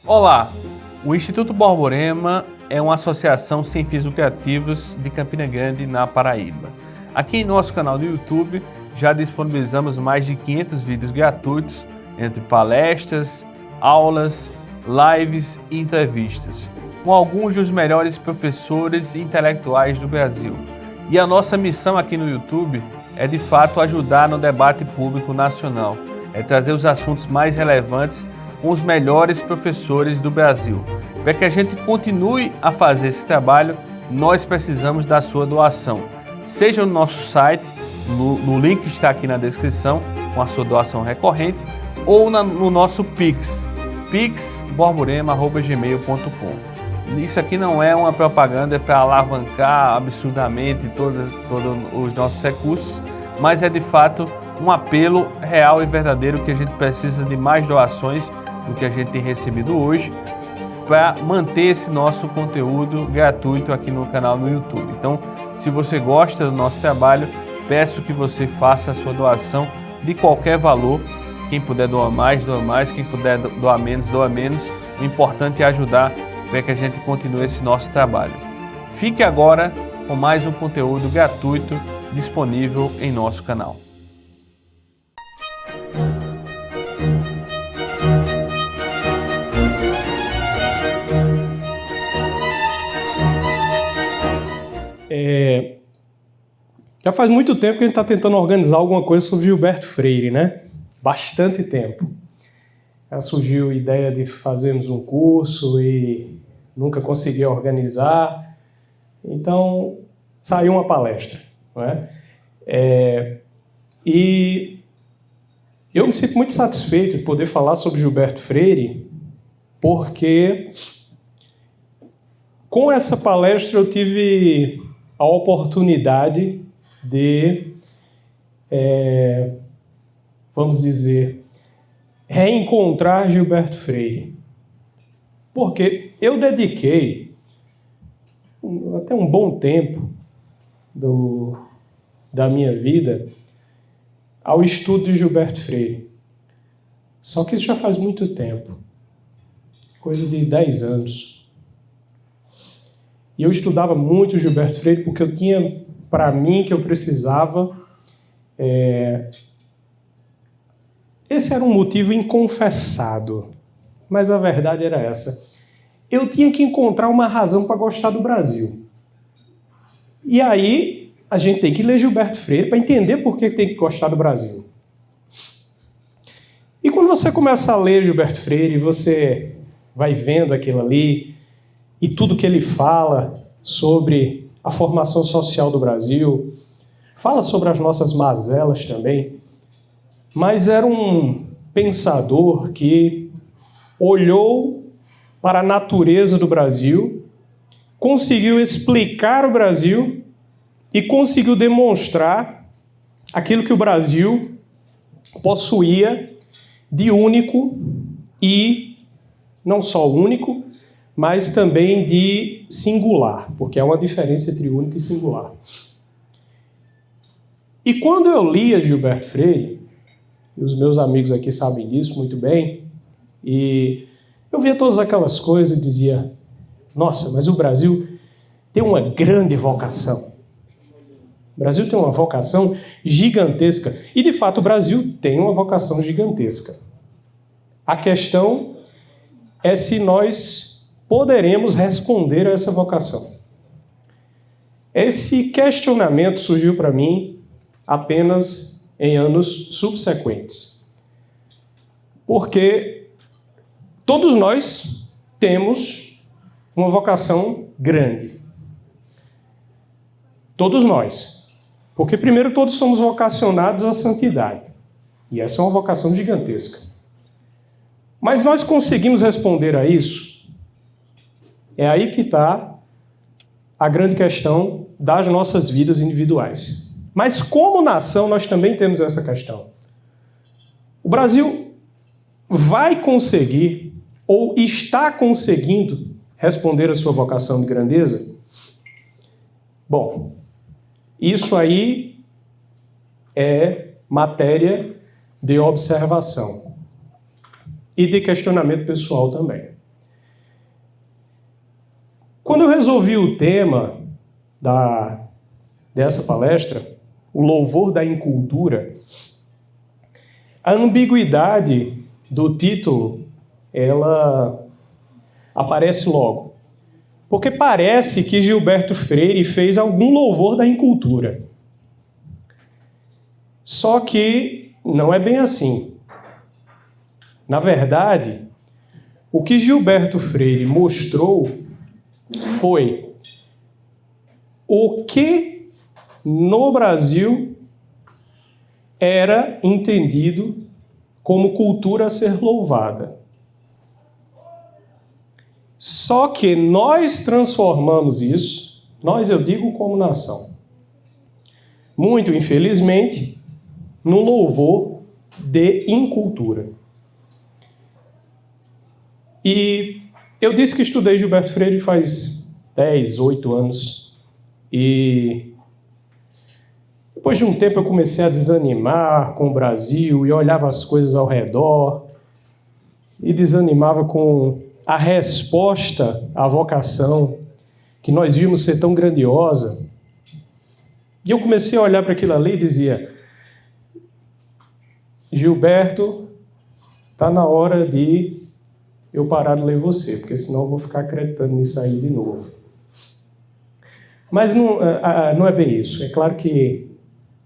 Olá, o Instituto Borborema é uma associação sem fins lucrativos de Campina Grande, na Paraíba. Aqui em nosso canal do YouTube já disponibilizamos mais de 500 vídeos gratuitos entre palestras, aulas, lives e entrevistas, com alguns dos melhores professores e intelectuais do Brasil. E a nossa missão aqui no YouTube é de fato ajudar no debate público nacional, é trazer os assuntos mais relevantes com os melhores professores do Brasil. Para que a gente continue a fazer esse trabalho, nós precisamos da sua doação. Seja no nosso site, no link que está aqui na descrição, com a sua doação recorrente, ou no nosso Pix, pixborborema@gmail.com. Isso aqui não é uma propaganda para alavancar absurdamente todos os nossos recursos, mas é de fato um apelo real e verdadeiro que a gente precisa de mais doações do que a gente tem recebido hoje para manter esse nosso conteúdo gratuito aqui no canal no YouTube. Então, se você gosta do nosso trabalho, peço que você faça a sua doação de qualquer valor. Quem puder doar mais, quem puder doar menos, doa menos. O importante é ajudar para que a gente continue esse nosso trabalho. Fique agora com mais um conteúdo gratuito disponível em nosso canal. Já faz muito tempo que a gente está tentando organizar alguma coisa sobre Gilberto Freire, né? Bastante tempo. Já surgiu a ideia de fazermos um curso e nunca consegui organizar. Então, saiu uma palestra, não é? E eu me sinto muito satisfeito de poder falar sobre Gilberto Freire, porque com essa palestra eu tive a oportunidade de, vamos dizer, reencontrar Gilberto Freire. Porque eu dediquei até um bom tempo da minha vida ao estudo de Gilberto Freire. Só que isso já faz muito tempo, coisa de 10 anos. E eu estudava muito Gilberto Freire porque eu tinha para mim que eu precisava. Esse era um motivo inconfessado, mas a verdade era essa. Eu tinha que encontrar uma razão para gostar do Brasil. E aí a gente tem que ler Gilberto Freire para entender por que tem que gostar do Brasil. E quando você começa a ler Gilberto Freire, você vai vendo aquilo ali, e tudo que ele fala sobre a formação social do Brasil, fala sobre as nossas mazelas também, mas era um pensador que olhou para a natureza do Brasil, conseguiu explicar o Brasil e conseguiu demonstrar aquilo que o Brasil possuía de único e não só único, mas também de singular, porque há uma diferença entre único e singular. E quando eu lia Gilberto Freire, e os meus amigos aqui sabem disso muito bem, e eu via todas aquelas coisas e dizia, nossa, mas o Brasil tem uma grande vocação. O Brasil tem uma vocação gigantesca. E, de fato, o Brasil tem uma vocação gigantesca. A questão é se nós poderemos responder a essa vocação. Esse questionamento surgiu para mim apenas em anos subsequentes. Porque todos nós temos uma vocação grande. Todos nós. Porque, primeiro, todos somos vocacionados à santidade. E essa é uma vocação gigantesca. Mas nós conseguimos responder a isso? É aí que está a grande questão das nossas vidas individuais. Mas como nação, nós também temos essa questão. O Brasil vai conseguir, ou está conseguindo, responder a sua vocação de grandeza? Bom, isso aí é matéria de observação e de questionamento pessoal também. Quando eu resolvi o tema dessa palestra, o louvor da incultura, a ambiguidade do título, ela aparece logo. Porque parece que Gilberto Freire fez algum louvor da incultura. Só que não é bem assim. Na verdade, o que Gilberto Freire mostrou foi o que no Brasil era entendido como cultura a ser louvada. Só que nós transformamos isso, eu digo como nação, muito infelizmente, no louvor de incultura. E eu disse que estudei Gilberto Freire faz 8 anos. E depois de um tempo eu comecei a desanimar com o Brasil e olhava as coisas ao redor e desanimava com a resposta à vocação que nós vimos ser tão grandiosa. E eu comecei a olhar para aquilo ali e dizia: Gilberto, está na hora de eu parar de ler você, porque senão eu vou ficar acreditando nisso aí de novo. Mas não é bem isso. É claro que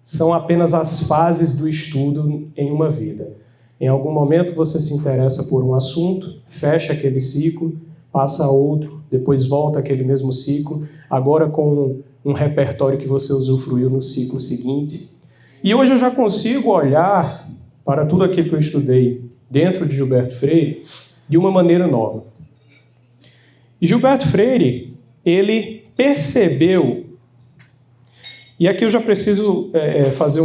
são apenas as fases do estudo em uma vida. Em algum momento você se interessa por um assunto, fecha aquele ciclo, passa a outro, depois volta aquele mesmo ciclo, agora com um repertório que você usufruiu no ciclo seguinte. E hoje eu já consigo olhar para tudo aquilo que eu estudei dentro de Gilberto Freire de uma maneira nova. E Gilberto Freire, ele percebeu, e aqui eu já preciso fazer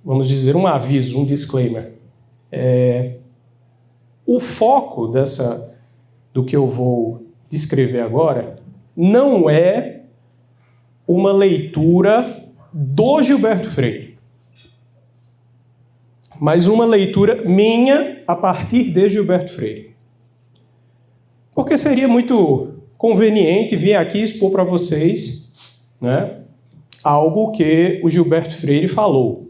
vamos dizer, um aviso, um disclaimer. O foco do que eu vou descrever agora não é uma leitura do Gilberto Freire, mas uma leitura minha a partir de Gilberto Freire. Porque seria muito conveniente vir aqui expor para vocês, né, algo que o Gilberto Freire falou.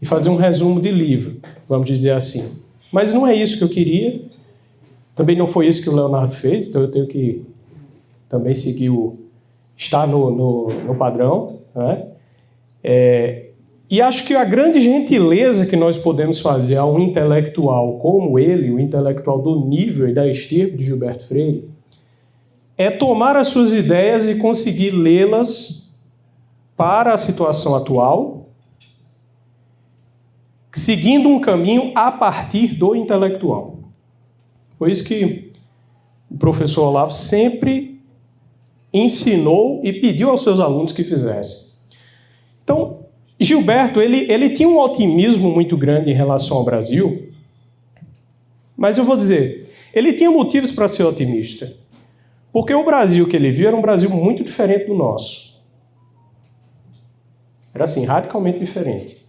E fazer um resumo de livro, vamos dizer assim. Mas não é isso que eu queria. Também não foi isso que o Leonardo fez, então eu tenho que também seguir estar no padrão, né? E acho que a grande gentileza que nós podemos fazer a um intelectual como ele, o intelectual do nível e da estirpe de Gilberto Freire, é tomar as suas ideias e conseguir lê-las para a situação atual, seguindo um caminho a partir do intelectual. Foi isso que o professor Olavo sempre ensinou e pediu aos seus alunos que fizessem. Então, Gilberto, ele tinha um otimismo muito grande em relação ao Brasil, mas eu vou dizer, ele tinha motivos para ser otimista, porque o Brasil que ele viu era um Brasil muito diferente do nosso. Era assim, radicalmente diferente.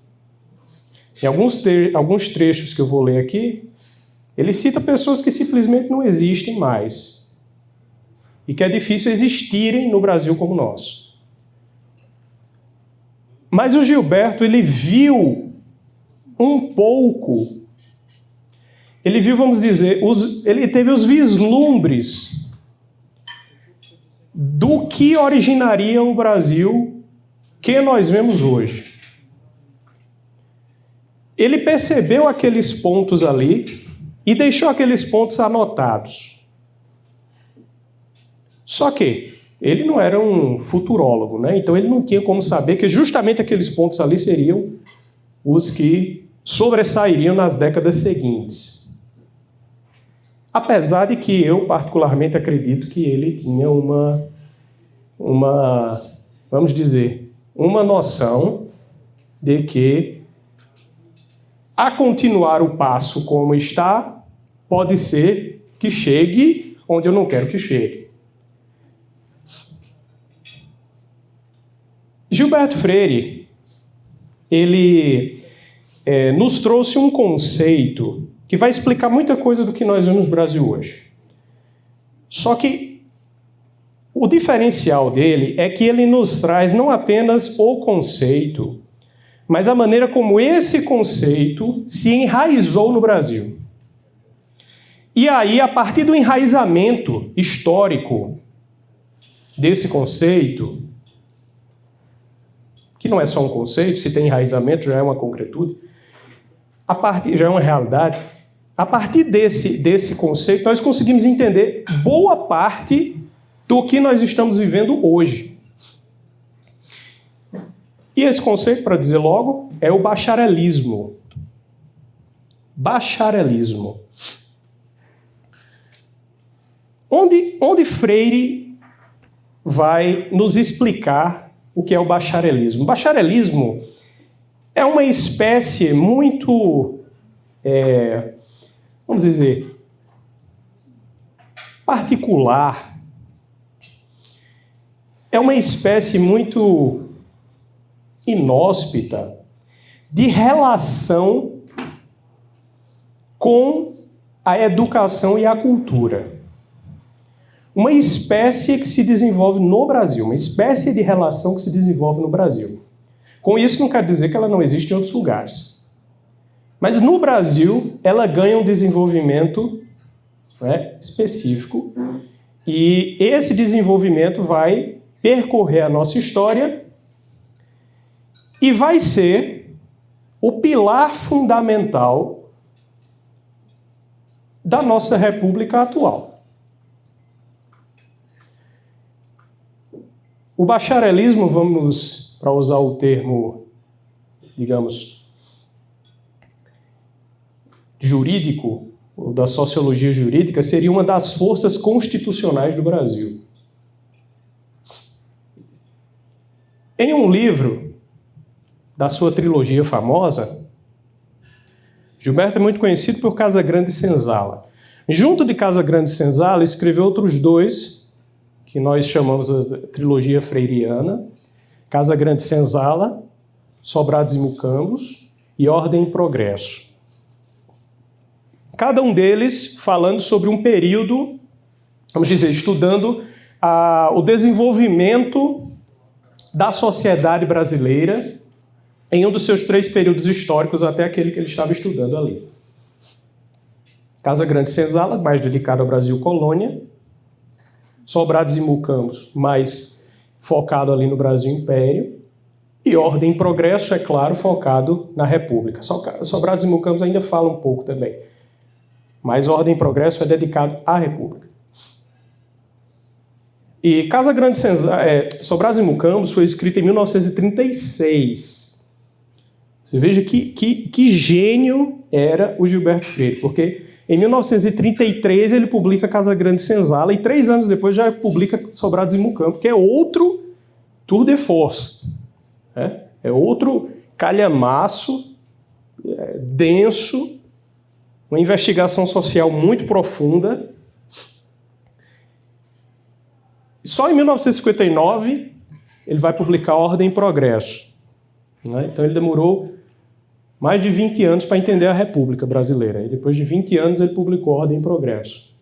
Em alguns trechos que eu vou ler aqui, ele cita pessoas que simplesmente não existem mais e que é difícil existirem no Brasil como o nosso. Mas o Gilberto, ele viu um pouco, ele viu, vamos dizer, ele teve os vislumbres do que originaria o Brasil que nós vemos hoje. Ele percebeu aqueles pontos ali e deixou aqueles pontos anotados. Só que ele não era um futurólogo, né? Então ele não tinha como saber que justamente aqueles pontos ali seriam os que sobressairiam nas décadas seguintes. Apesar de que eu particularmente acredito que ele tinha vamos dizer, uma noção de que a continuar o passo como está, pode ser que chegue onde eu não quero que chegue. Gilberto Freire, ele nos trouxe um conceito que vai explicar muita coisa do que nós vemos no Brasil hoje. Só que o diferencial dele é que ele nos traz não apenas o conceito, mas a maneira como esse conceito se enraizou no Brasil. E aí, a partir do enraizamento histórico desse conceito, que não é só um conceito, se tem enraizamento já é uma concretude, já é uma realidade. A partir desse conceito, nós conseguimos entender boa parte do que nós estamos vivendo hoje. E esse conceito, para dizer logo, é o bacharelismo. Bacharelismo. Onde Freire vai nos explicar o que é o bacharelismo? O bacharelismo é uma espécie muito, vamos dizer, particular. É uma espécie muito inóspita de relação com a educação e a cultura. Uma espécie que se desenvolve no Brasil, uma espécie de relação que se desenvolve no Brasil. Com isso não quer dizer que ela não existe em outros lugares. Mas no Brasil ela ganha um desenvolvimento, específico, e esse desenvolvimento vai percorrer a nossa história e vai ser o pilar fundamental da nossa República atual. O bacharelismo, para usar o termo, digamos, jurídico, ou da sociologia jurídica, seria uma das forças constitucionais do Brasil. Em um livro da sua trilogia famosa, Gilberto é muito conhecido por Casagrande e Senzala. Junto de Casagrande e Senzala, escreveu outros dois, que nós chamamos a trilogia freiriana, Casagrande e Senzala, Sobrados e Mucambos e Ordem e Progresso. Cada um deles falando sobre um período, vamos dizer, estudando o desenvolvimento da sociedade brasileira em um dos seus 3 períodos históricos, até aquele que ele estava estudando ali. Casagrande e Senzala, mais dedicado ao Brasil colônia, Sobrados e Mucambos, mais focado ali no Brasil Império, e Ordem e Progresso, é claro, focado na República. Sobrados e Mucambos ainda falam um pouco também, mas Ordem e Progresso é dedicado à República. E Casagrande Sobrados e Mucambos foi escrito em 1936. Você veja que gênio era o Gilberto Freire, porque em 1933 ele publica Casagrande e Senzala e 3 anos depois já publica Sobrados e Mucambos, que é outro tour de force. É outro calhamaço, denso, uma investigação social muito profunda. Só em 1959 ele vai publicar Ordem e Progresso. Então ele demorou mais de 20 anos para entender a República Brasileira. E depois de 20 anos ele publicou Ordem e Progresso.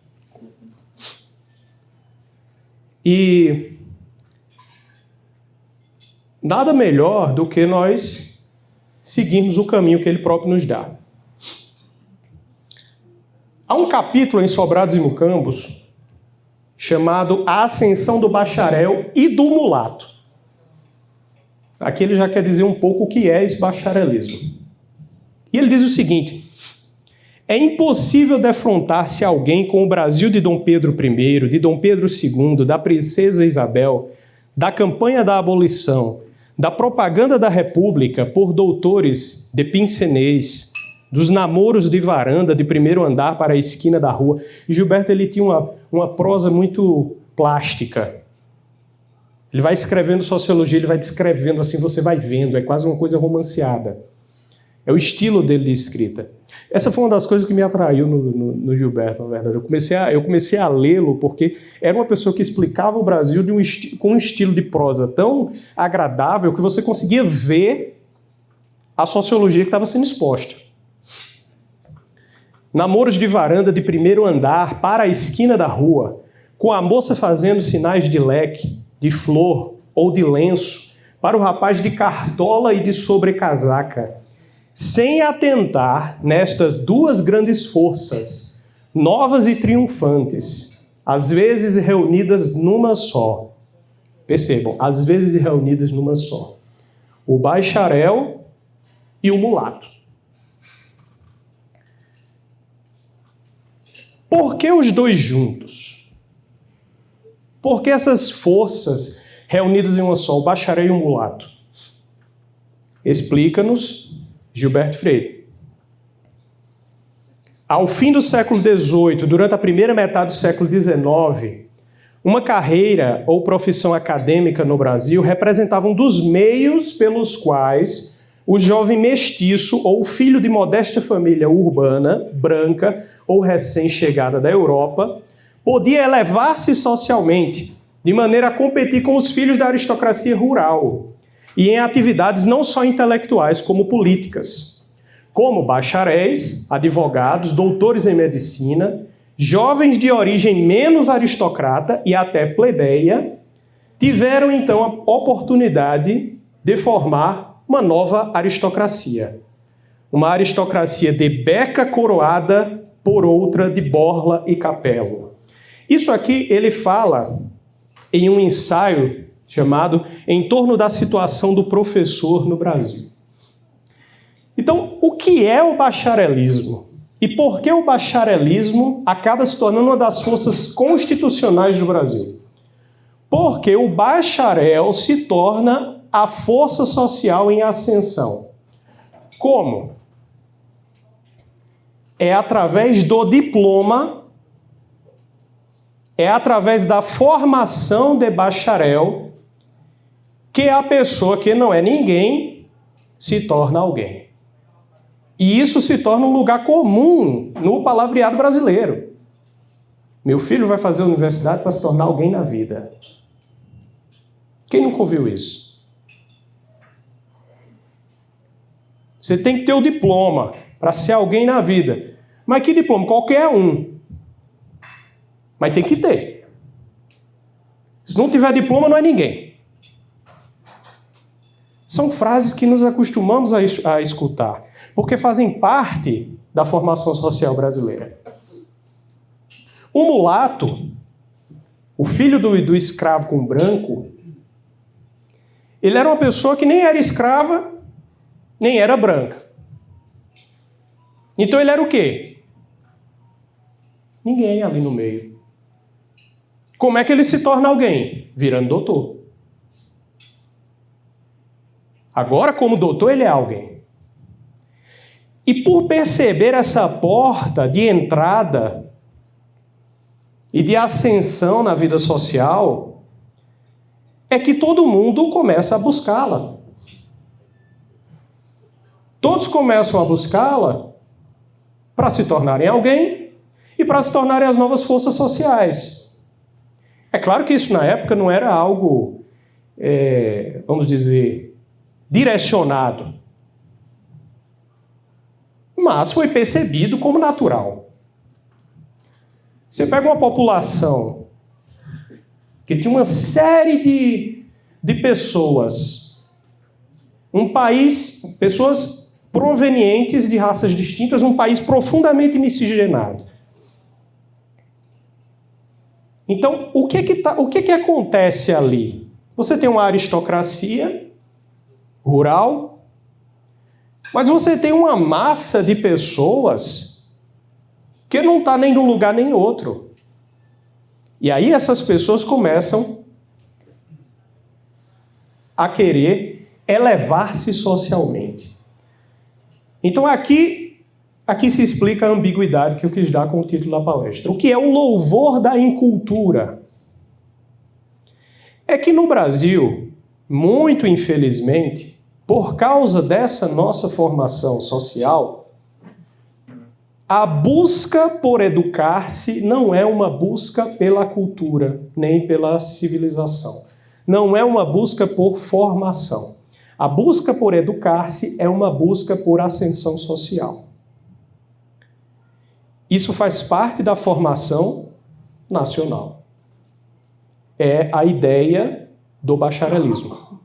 E nada melhor do que nós seguirmos o caminho que ele próprio nos dá. Há um capítulo em Sobrados e Mucambos chamado A Ascensão do Bacharel e do Mulato. Aqui ele já quer dizer um pouco o que é esse bacharelismo. E ele diz o seguinte: é impossível defrontar-se alguém com o Brasil de Dom Pedro I, de Dom Pedro II, da Princesa Isabel, da campanha da abolição, da propaganda da República por doutores de pincenês, dos namoros de varanda de primeiro andar para a esquina da rua. E Gilberto ele tinha uma prosa muito plástica. Ele vai escrevendo sociologia, ele vai descrevendo assim, você vai vendo, é quase uma coisa romanceada. É o estilo dele de escrita. Essa foi uma das coisas que me atraiu no Gilberto, na verdade. Eu comecei a lê-lo porque era uma pessoa que explicava o Brasil com um estilo de prosa tão agradável que você conseguia ver a sociologia que estava sendo exposta. namoros de varanda de primeiro andar para a esquina da rua, com a moça fazendo sinais de leque, de flor ou de lenço, para o rapaz de cartola e de sobrecasaca, sem atentar nestas duas grandes forças, novas e triunfantes, às vezes reunidas numa só. Percebam, às vezes reunidas numa só. O bacharel e o mulato. Por que os dois juntos? Por que essas forças reunidas em uma só, o bacharel e o mulato? Explica-nos Gilberto Freire. Ao fim do século XVIII, durante a primeira metade do século XIX, uma carreira ou profissão acadêmica no Brasil representava um dos meios pelos quais o jovem mestiço ou filho de modesta família urbana, branca ou recém-chegada da Europa, podia elevar-se socialmente, de maneira a competir com os filhos da aristocracia rural, e em atividades não só intelectuais, como políticas, como bacharéis, advogados, doutores em medicina, jovens de origem menos aristocrata e até plebeia, tiveram então a oportunidade de formar uma nova aristocracia. Uma aristocracia de beca coroada por outra de borla e capelo. Isso aqui ele fala em um ensaio chamado Em torno da situação do professor no Brasil. Então, o que é o bacharelismo? E por que o bacharelismo acaba se tornando uma das forças constitucionais do Brasil? Porque o bacharel se torna a força social em ascensão. Como? É através do diploma, é através da formação de bacharel que a pessoa que não é ninguém se torna alguém. E isso se torna um lugar comum no palavreado brasileiro. Meu filho vai fazer a universidade para se tornar alguém na vida. Quem nunca ouviu isso? Você tem que ter o diploma para ser alguém na vida. Mas que diploma? Qualquer um. Mas tem que ter. Se não tiver diploma, não é ninguém. São frases que nos acostumamos a escutar, porque fazem parte da formação social brasileira. O mulato, o filho do escravo com branco, ele era uma pessoa que nem era escrava, nem era branca. Então ele era o quê? Ninguém ali no meio. Como é que ele se torna alguém? Virando doutor. Agora, como doutor, ele é alguém. E por perceber essa porta de entrada e de ascensão na vida social, é que todo mundo começa a buscá-la. Todos começam a buscá-la para se tornarem alguém e para se tornarem as novas forças sociais. É claro que isso na época não era algo, vamos dizer, direcionado, mas foi percebido como natural. Você pega uma população que tinha uma série de pessoas, um país, pessoas provenientes de raças distintas, um país profundamente miscigenado. Então, o que acontece ali? Você tem uma aristocracia rural, mas você tem uma massa de pessoas que não está nem num lugar nem outro. E aí essas pessoas começam a querer elevar-se socialmente. Então aqui se explica a ambiguidade que eu quis dar com o título da palestra. O que é o louvor da incultura? É que no Brasil, muito infelizmente, por causa dessa nossa formação social, a busca por educar-se não é uma busca pela cultura, nem pela civilização. Não é uma busca por formação. A busca por educar-se é uma busca por ascensão social. Isso faz parte da formação nacional. É a ideia do bacharelismo.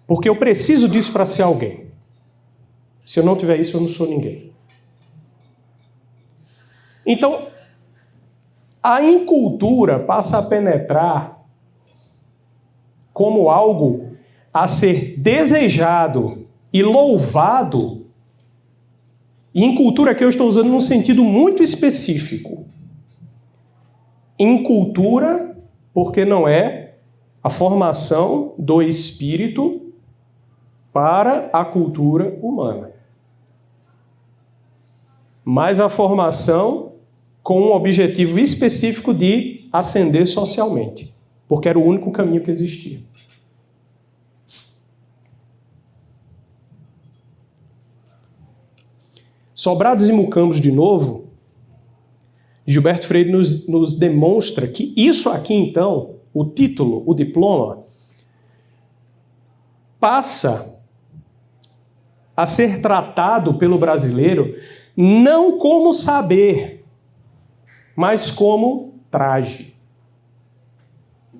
Porque eu preciso disso para ser alguém. Se eu não tiver isso, eu não sou ninguém. Então, a incultura passa a penetrar como algo a ser desejado e louvado. E incultura que eu estou usando num sentido muito específico. Incultura, porque não é a formação do espírito para a cultura humana, mas a formação com um objetivo específico de ascender socialmente, porque era o único caminho que existia. Sobrados e Mucambos, de novo, Gilberto Freire nos demonstra que isso aqui, então, o título, o diploma, passa a ser tratado pelo brasileiro não como saber, mas como traje.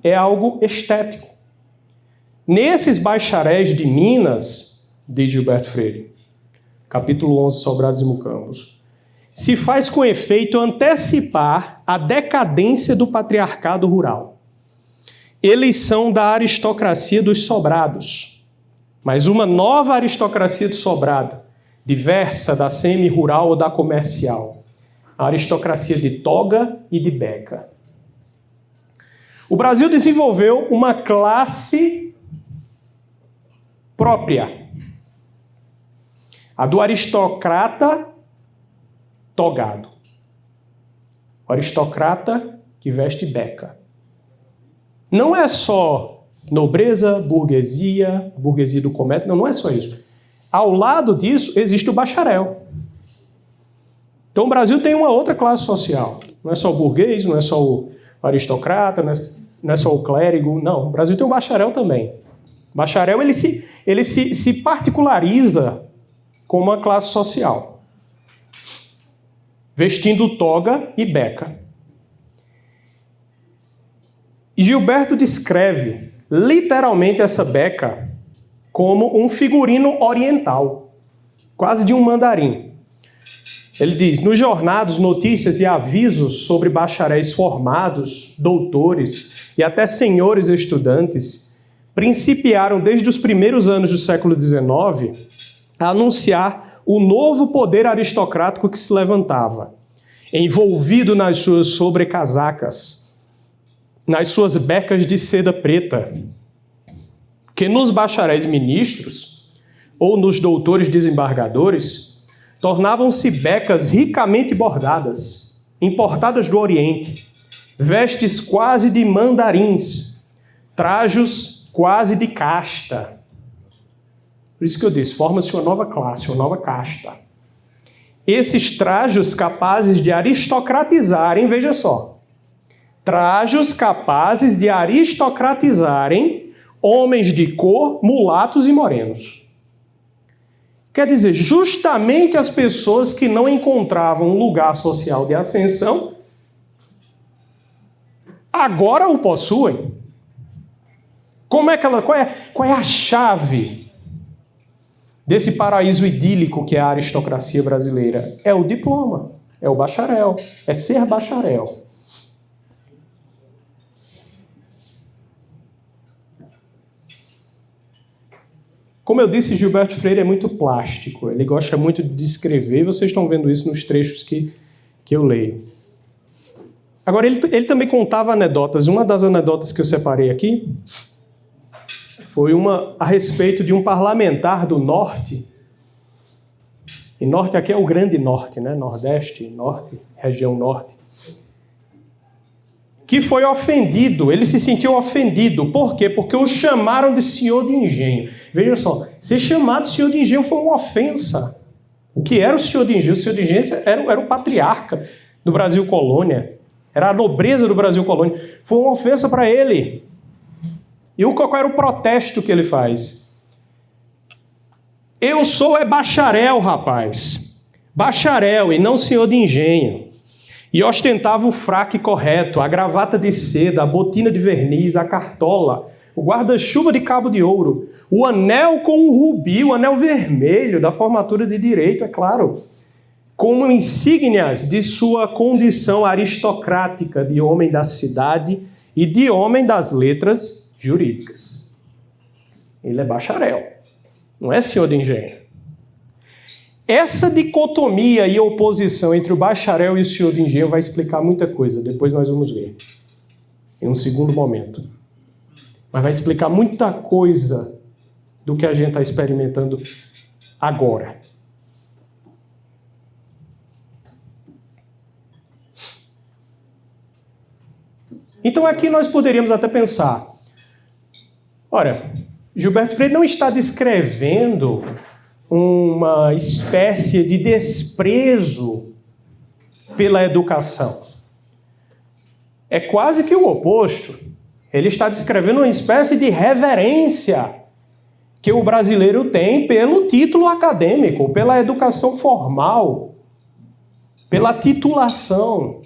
É algo estético. Nesses bacharéis de Minas, diz Gilberto Freire, capítulo 11, Sobrados e Mucambos, se faz com efeito antecipar a decadência do patriarcado rural. Eles são da aristocracia dos sobrados, mas uma nova aristocracia de sobrado, diversa da semi-rural ou da comercial. A aristocracia de toga e de beca. O Brasil desenvolveu uma classe própria. A do aristocrata togado. O aristocrata que veste beca. Não é só nobreza, burguesia do comércio, não é só isso. Ao lado disso, existe o bacharel. Então o Brasil tem uma outra classe social. Não é só o burguês, não é só o aristocrata, não é só o clérigo, não. O Brasil tem o bacharel também. O bacharel, ele se particulariza como uma classe social, vestindo toga e beca. E Gilberto descreve literalmente essa beca como um figurino oriental, quase de um mandarim. Ele diz, nos jornados, notícias e avisos sobre bacharéis formados, doutores e até senhores estudantes, principiaram desde os primeiros anos do século XIX a anunciar o novo poder aristocrático que se levantava, envolvido nas suas sobrecasacas, nas suas becas de seda preta, que nos bacharéis ministros ou nos doutores desembargadores tornavam-se becas ricamente bordadas, importadas do Oriente, vestes quase de mandarins, trajos quase de casta. Por isso que eu disse, forma-se uma nova classe, uma nova casta. Esses trajos capazes de aristocratizarem, veja só, trajos capazes de aristocratizarem homens de cor, mulatos e morenos. Quer dizer, justamente as pessoas que não encontravam um lugar social de ascensão, agora o possuem. Qual é a chave desse paraíso idílico que é a aristocracia brasileira? É o diploma, é o bacharel, é ser bacharel. Como eu disse, Gilberto Freire é muito plástico, ele gosta muito de descrever, e vocês estão vendo isso nos trechos que eu leio. Agora, ele também contava anedotas. Uma das anedotas que eu separei aqui foi uma a respeito de um parlamentar do Norte. E Norte aqui é o Grande Norte, né? Nordeste, Norte, região Norte. Que foi ofendido, ele se sentiu ofendido. Por quê? Porque o chamaram de senhor de engenho. Veja só, ser chamado de senhor de engenho foi uma ofensa. O que era o senhor de engenho? O senhor de engenho era o patriarca do Brasil Colônia. Era a nobreza do Brasil Colônia. Foi uma ofensa para ele. E qual era o protesto que ele faz? Eu sou bacharel, rapaz. bacharel e não senhor de engenho, e ostentava o fraque correto, a gravata de seda, a botina de verniz, a cartola, o guarda-chuva de cabo de ouro, o anel com o rubi, o anel vermelho da formatura de direito, é claro, como insígnias de sua condição aristocrática de homem da cidade e de homem das letras jurídicas. Ele é bacharel, não é senhor de engenho. Essa dicotomia e oposição entre o bacharel e o senhor de engenho vai explicar muita coisa, depois nós vamos ver, em um segundo momento. Mas vai explicar muita coisa do que a gente está experimentando agora. Então aqui nós poderíamos até pensar, ora, Gilberto Freire não está descrevendo uma espécie de desprezo pela educação. É quase que o oposto. Ele está descrevendo uma espécie de reverência que o brasileiro tem pelo título acadêmico, pela educação formal, pela titulação.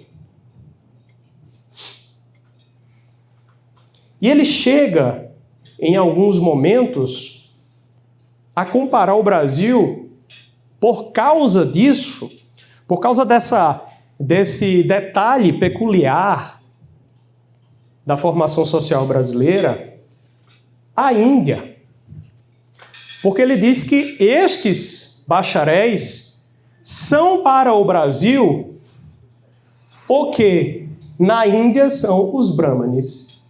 E ele chega, em alguns momentos, a comparar o Brasil, por causa disso, por causa desse detalhe peculiar da formação social brasileira, à Índia. Porque ele diz que estes bacharéis são para o Brasil o que na Índia são os brahmanes.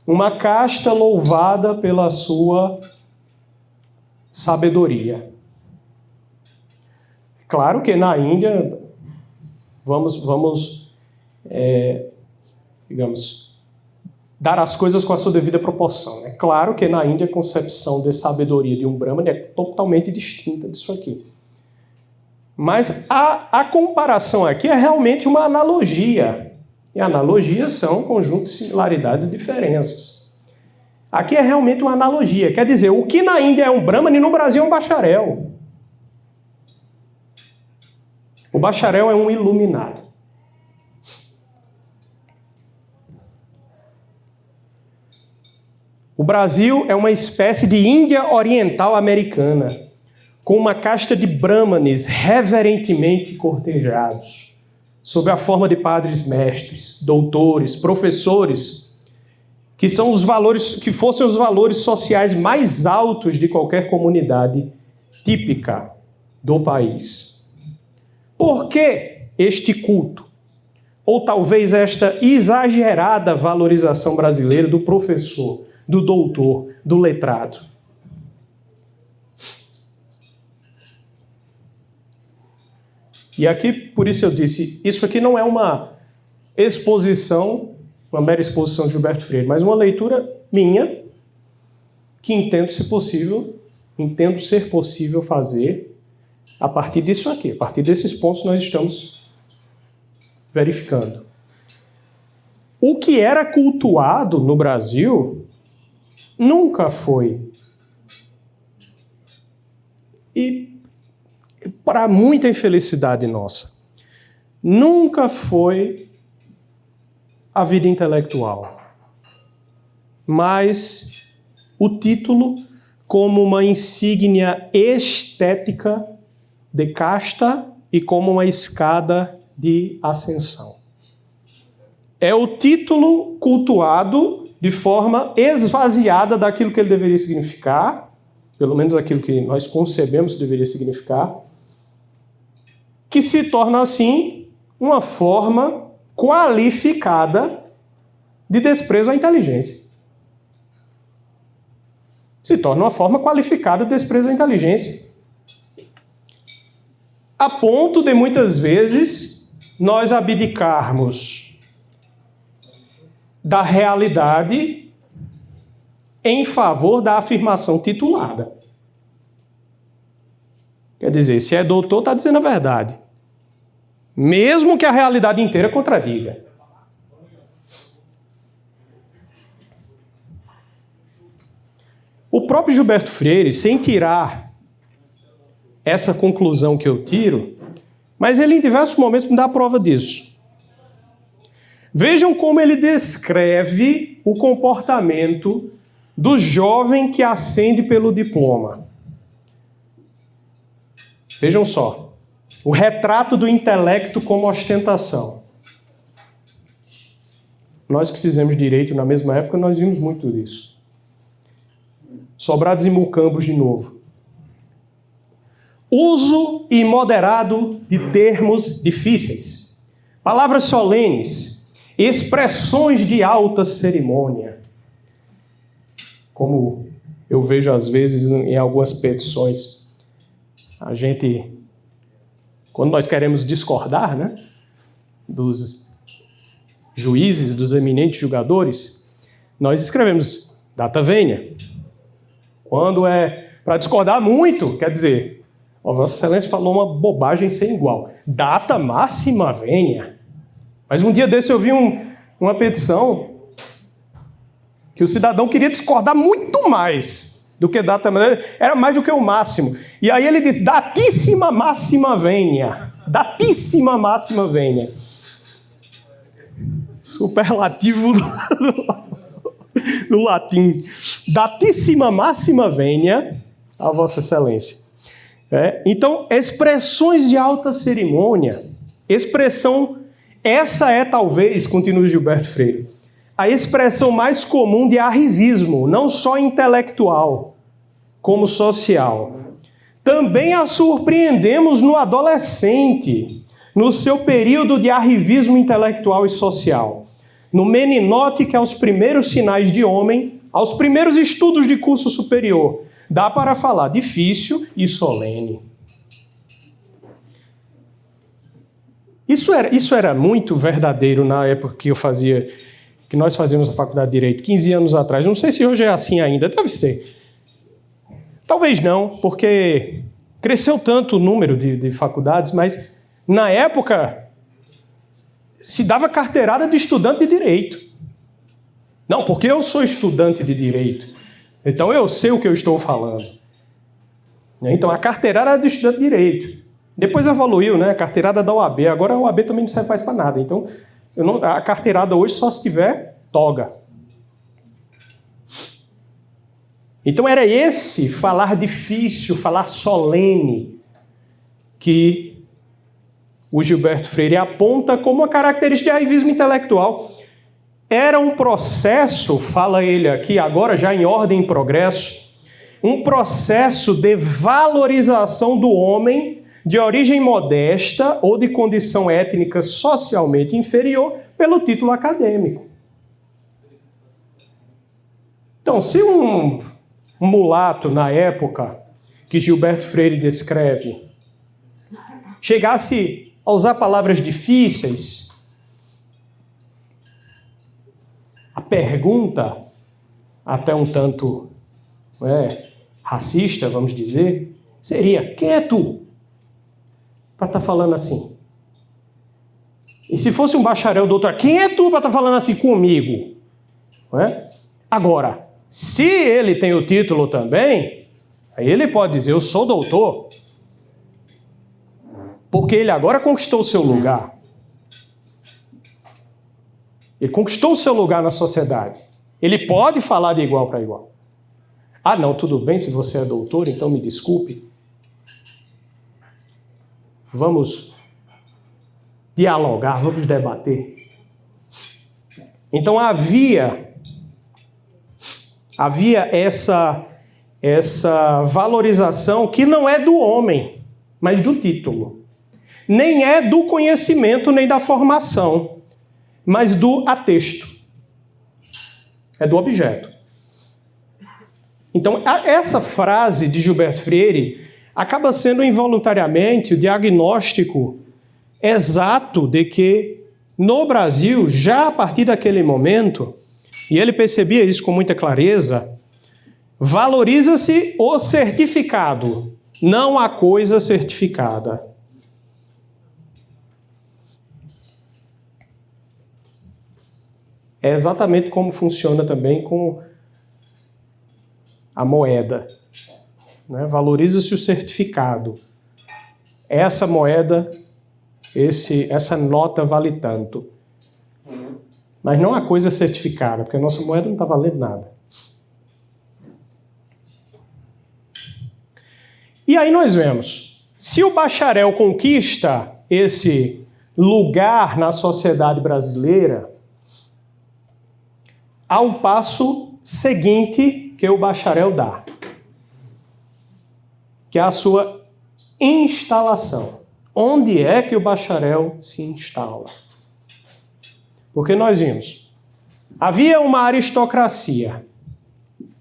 Uma casta louvada pela sua sabedoria. Claro que na Índia, digamos, dar as coisas com a sua devida proporção. É claro que na Índia a concepção de sabedoria de um Brahmana é totalmente distinta disso aqui. Mas a comparação aqui é realmente uma analogia. E analogias são um conjunto de similaridades e diferenças. Aqui é realmente uma analogia. Quer dizer, o que na Índia é um Brahmana e no Brasil é um bacharel. O bacharel é um iluminado. O Brasil é uma espécie de Índia oriental americana, com uma casta de brahmanes reverentemente cortejados, sob a forma de padres mestres, doutores, professores, que são os valores, que fossem os valores sociais mais altos de qualquer comunidade típica do país. Por que este culto? Ou talvez esta exagerada valorização brasileira do professor, do doutor, do letrado? E aqui, por isso eu disse, isso aqui não é uma exposição, uma mera exposição de Gilberto Freire, mas uma leitura minha, que entendo ser possível fazer a partir disso aqui, a partir desses pontos nós estamos verificando. O que era cultuado no Brasil nunca foi, e para muita infelicidade nossa, nunca foi a vida intelectual, mas o título como uma insígnia estética de casta e como uma escada de ascensão. É o título cultuado de forma esvaziada daquilo que ele deveria significar, pelo menos aquilo que nós concebemos que deveria significar, que se torna, assim, uma forma qualificada de desprezo à inteligência. Se torna uma forma qualificada de desprezo à inteligência. A ponto de, muitas vezes, nós abdicarmos da realidade em favor da afirmação titulada. Quer dizer, se é doutor, está dizendo a verdade. Mesmo que a realidade inteira contradiga. O próprio Gilberto Freire, sem tirar essa conclusão que eu tiro, mas ele em diversos momentos me dá a prova disso. Vejam como ele descreve o comportamento do jovem que ascende pelo diploma. Vejam só, o retrato do intelecto como ostentação. Nós que fizemos direito na mesma época, nós vimos muito disso. Sobrados e Mucambos de novo. Uso imoderado de termos difíceis, palavras solenes, expressões de alta cerimônia. Como eu vejo às vezes em algumas petições, a gente, quando nós queremos discordar, né, dos juízes, dos eminentes julgadores, nós escrevemos data vênia. Quando é para discordar muito, quer dizer, Vossa Excelência falou uma bobagem sem igual. Data máxima vênia. Mas um dia desse eu vi uma petição que o cidadão queria discordar muito mais do que data, era mais do que o máximo. E aí ele diz, datíssima máxima vênia. Datíssima máxima vênia. Superlativo do latim. Datíssima máxima vênia a Vossa Excelência. Então, expressões de alta cerimônia, expressão, essa é talvez, continua Gilberto Freire, a expressão mais comum de arrivismo, não só intelectual, como social. Também a surpreendemos no adolescente, no seu período de arrivismo intelectual e social. No meninote que aos primeiros sinais de homem, aos primeiros estudos de curso superior, dá para falar difícil e solene. Isso era muito verdadeiro na época que nós fazíamos a faculdade de Direito, 15 anos atrás. Não sei se hoje é assim ainda, deve ser. Talvez não, porque cresceu tanto o número de faculdades, mas na época se dava carteirada de estudante de Direito. Não, porque eu sou estudante de Direito. Então eu sei o que eu estou falando. Então a carteirada era de estudante de Direito. Depois evoluiu, né? A carteirada da OAB. Agora a OAB também não serve mais para nada. Então a carteirada hoje só se tiver toga. Então era esse falar difícil, falar solene, que o Gilberto Freire aponta como uma característica de arrivismo intelectual. Era um processo, fala ele aqui agora já em ordem e progresso, um processo de valorização do homem de origem modesta ou de condição étnica socialmente inferior pelo título acadêmico. Então, se um mulato na época que Gilberto Freire descreve chegasse a usar palavras difíceis, a pergunta, até um tanto racista, vamos dizer, seria: quem é tu para estar falando assim? E se fosse um bacharel doutor, quem é tu para estar falando assim comigo? Agora, se ele tem o título também, aí ele pode dizer: eu sou doutor, porque ele agora conquistou o seu lugar. Ele conquistou o seu lugar na sociedade. Ele pode falar de igual para igual. Ah, não, tudo bem, se você é doutor, então me desculpe. Vamos dialogar, vamos debater. Então havia essa valorização que não é do homem, mas do título. Nem é do conhecimento, nem da formação, mas do atexto. É do objeto. Então, essa frase de Gilberto Freire acaba sendo involuntariamente o diagnóstico exato de que, no Brasil, já a partir daquele momento, e ele percebia isso com muita clareza, valoriza-se o certificado, não a coisa certificada. É exatamente como funciona também com a moeda. Valoriza-se o certificado, essa moeda, essa nota vale tanto. Mas não há coisa certificada, porque a nossa moeda não está valendo nada. E aí nós vemos, se o bacharel conquista esse lugar na sociedade brasileira, há um passo seguinte que o bacharel dá, que é a sua instalação. Onde é que o bacharel se instala? Porque nós vimos, havia uma aristocracia,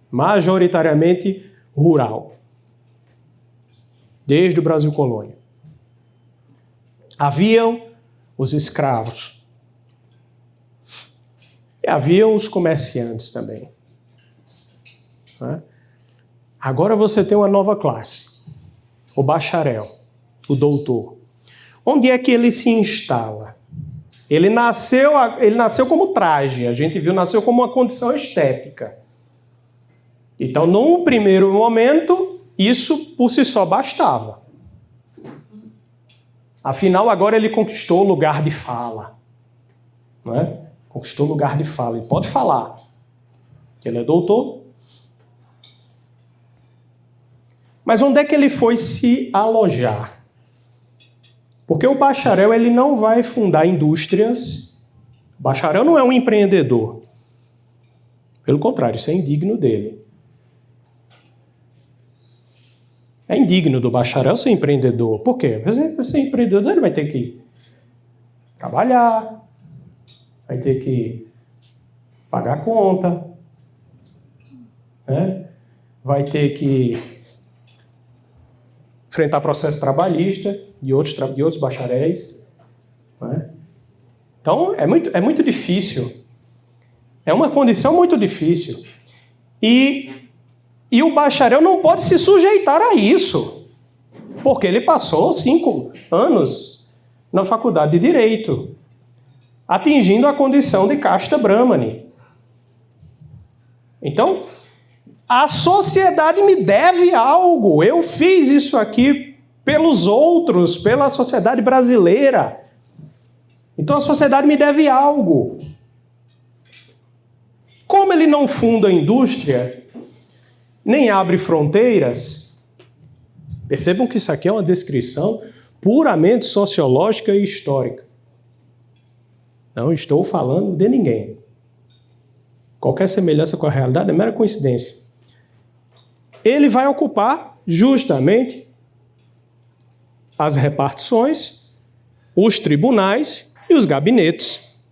majoritariamente rural, desde o Brasil colônia. Haviam os escravos. E haviam os comerciantes também. Agora você tem uma nova classe, o bacharel, o doutor. Onde é que ele se instala? Ele nasceu como traje, a gente viu, nasceu como uma condição estética. Então, num primeiro momento, isso por si só bastava. Afinal, agora ele conquistou o lugar de fala. Não é? Conquistou o lugar de fala. Ele pode falar que ele é doutor. Mas onde é que ele foi se alojar? Porque o bacharel ele não vai fundar indústrias. O bacharel não é um empreendedor. Pelo contrário, isso é indigno dele. É indigno do bacharel ser empreendedor. Por quê? Porque ser empreendedor ele vai ter que trabalhar, vai ter que pagar conta, né? Vai ter que enfrentar processo trabalhista de outros bacharéis. Né? Então, é muito difícil. É uma condição muito difícil. E o bacharel não pode se sujeitar a isso, porque ele passou 5 anos na faculdade de Direito, atingindo a condição de casta Brahmani. Então, a sociedade me deve algo. Eu fiz isso aqui pelos outros, pela sociedade brasileira. Então a sociedade me deve algo. Como ele não funda a indústria, nem abre fronteiras, percebam que isso aqui é uma descrição puramente sociológica e histórica. Não estou falando de ninguém. Qualquer semelhança com a realidade é mera coincidência. Ele vai ocupar justamente as repartições, os tribunais e os gabinetes.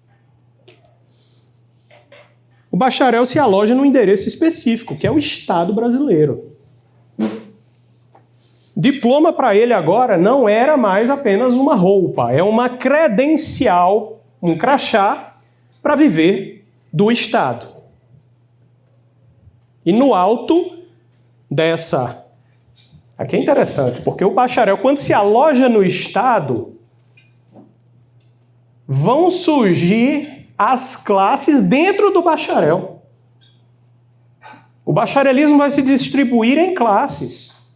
O bacharel se aloja num endereço específico, que é o Estado brasileiro. Diploma para ele agora não era mais apenas uma roupa, é uma credencial, um crachá para viver do Estado. E no alto dessa... Aqui é interessante, porque o bacharel, quando se aloja no Estado, vão surgir as classes dentro do bacharel. O bacharelismo vai se distribuir em classes.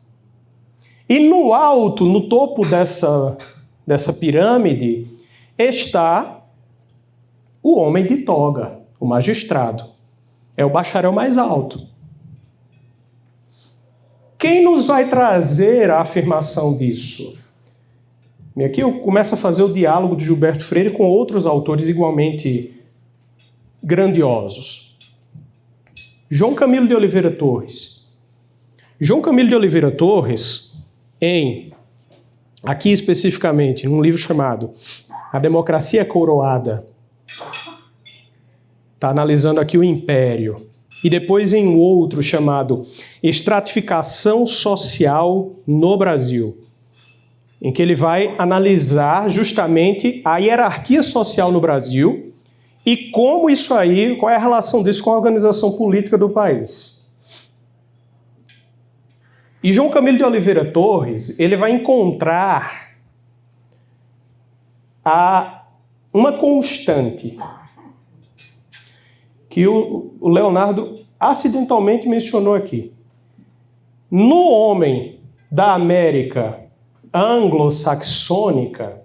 E no alto, no topo dessa pirâmide, está o homem de toga, o magistrado. É o bacharel mais alto. Quem nos vai trazer a afirmação disso? E aqui eu começo a fazer o diálogo de Gilberto Freire com outros autores igualmente grandiosos. João Camilo de Oliveira Torres. João Camilo de Oliveira Torres, aqui especificamente, num livro chamado A Democracia Coroada, está analisando aqui o Império. E depois em um outro chamado Estratificação Social no Brasil, em que ele vai analisar justamente a hierarquia social no Brasil e como isso aí, qual é a relação disso com a organização política do país. E João Camilo de Oliveira Torres, ele vai encontrar uma constante que o Leonardo acidentalmente mencionou aqui. No homem da América anglo-saxônica,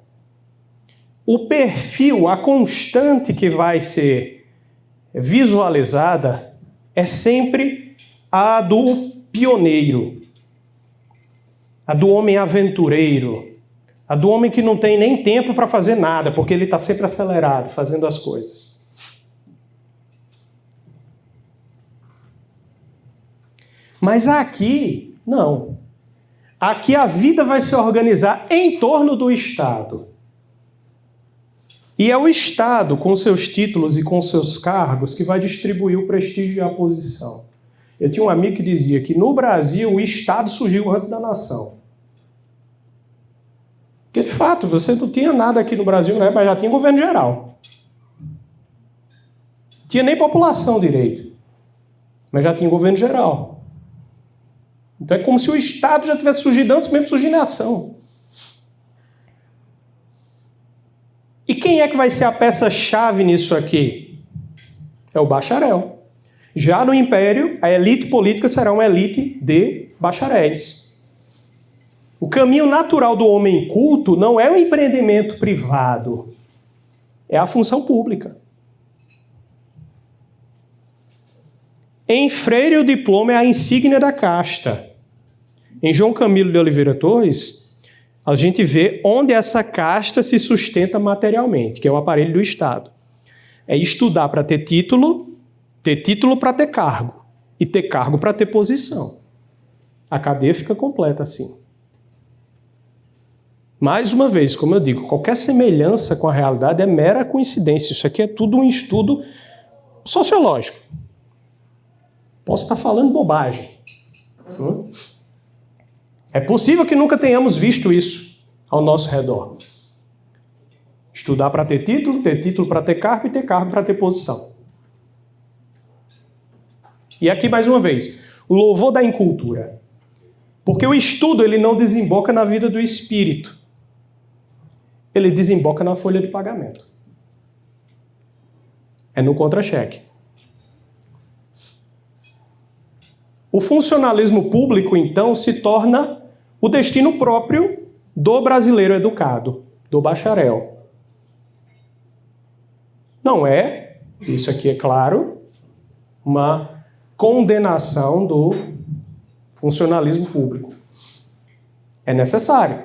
o perfil, a constante que vai ser visualizada é sempre a do pioneiro, a do homem aventureiro, a do homem que não tem nem tempo para fazer nada, porque ele está sempre acelerado, fazendo as coisas. Mas aqui, não. Aqui a vida vai se organizar em torno do Estado. E é o Estado, com seus títulos e com seus cargos, que vai distribuir o prestígio e a posição. Eu tinha um amigo que dizia que no Brasil o Estado surgiu antes da nação. Porque, de fato, você não tinha nada aqui no Brasil, né? Mas já tinha governo geral. Não tinha nem população direito. Mas já tinha governo geral. Então é como se o Estado já tivesse surgido antes mesmo de surgir nação. E quem é que vai ser a peça-chave nisso aqui? É o bacharel. Já no Império, a elite política será uma elite de bacharéis. O caminho natural do homem culto não é o empreendimento privado, é a função pública. Em Freire, o diploma é a insígnia da casta. Em João Camilo de Oliveira Torres, a gente vê onde essa casta se sustenta materialmente, que é o aparelho do Estado. É estudar para ter título para ter cargo, e ter cargo para ter posição. A cadeia fica completa assim. Mais uma vez, como eu digo, qualquer semelhança com a realidade é mera coincidência. Isso aqui é tudo um estudo sociológico. Posso estar falando bobagem. É possível que nunca tenhamos visto isso ao nosso redor. Estudar para ter título para ter cargo e ter cargo para ter posição. E aqui mais uma vez, o louvor da incultura. Porque o estudo ele não desemboca na vida do espírito. Ele desemboca na folha de pagamento. É no contra-cheque. O funcionalismo público, então, se torna o destino próprio do brasileiro educado, do bacharel. Não é, isso aqui é claro, uma condenação do funcionalismo público. É necessário.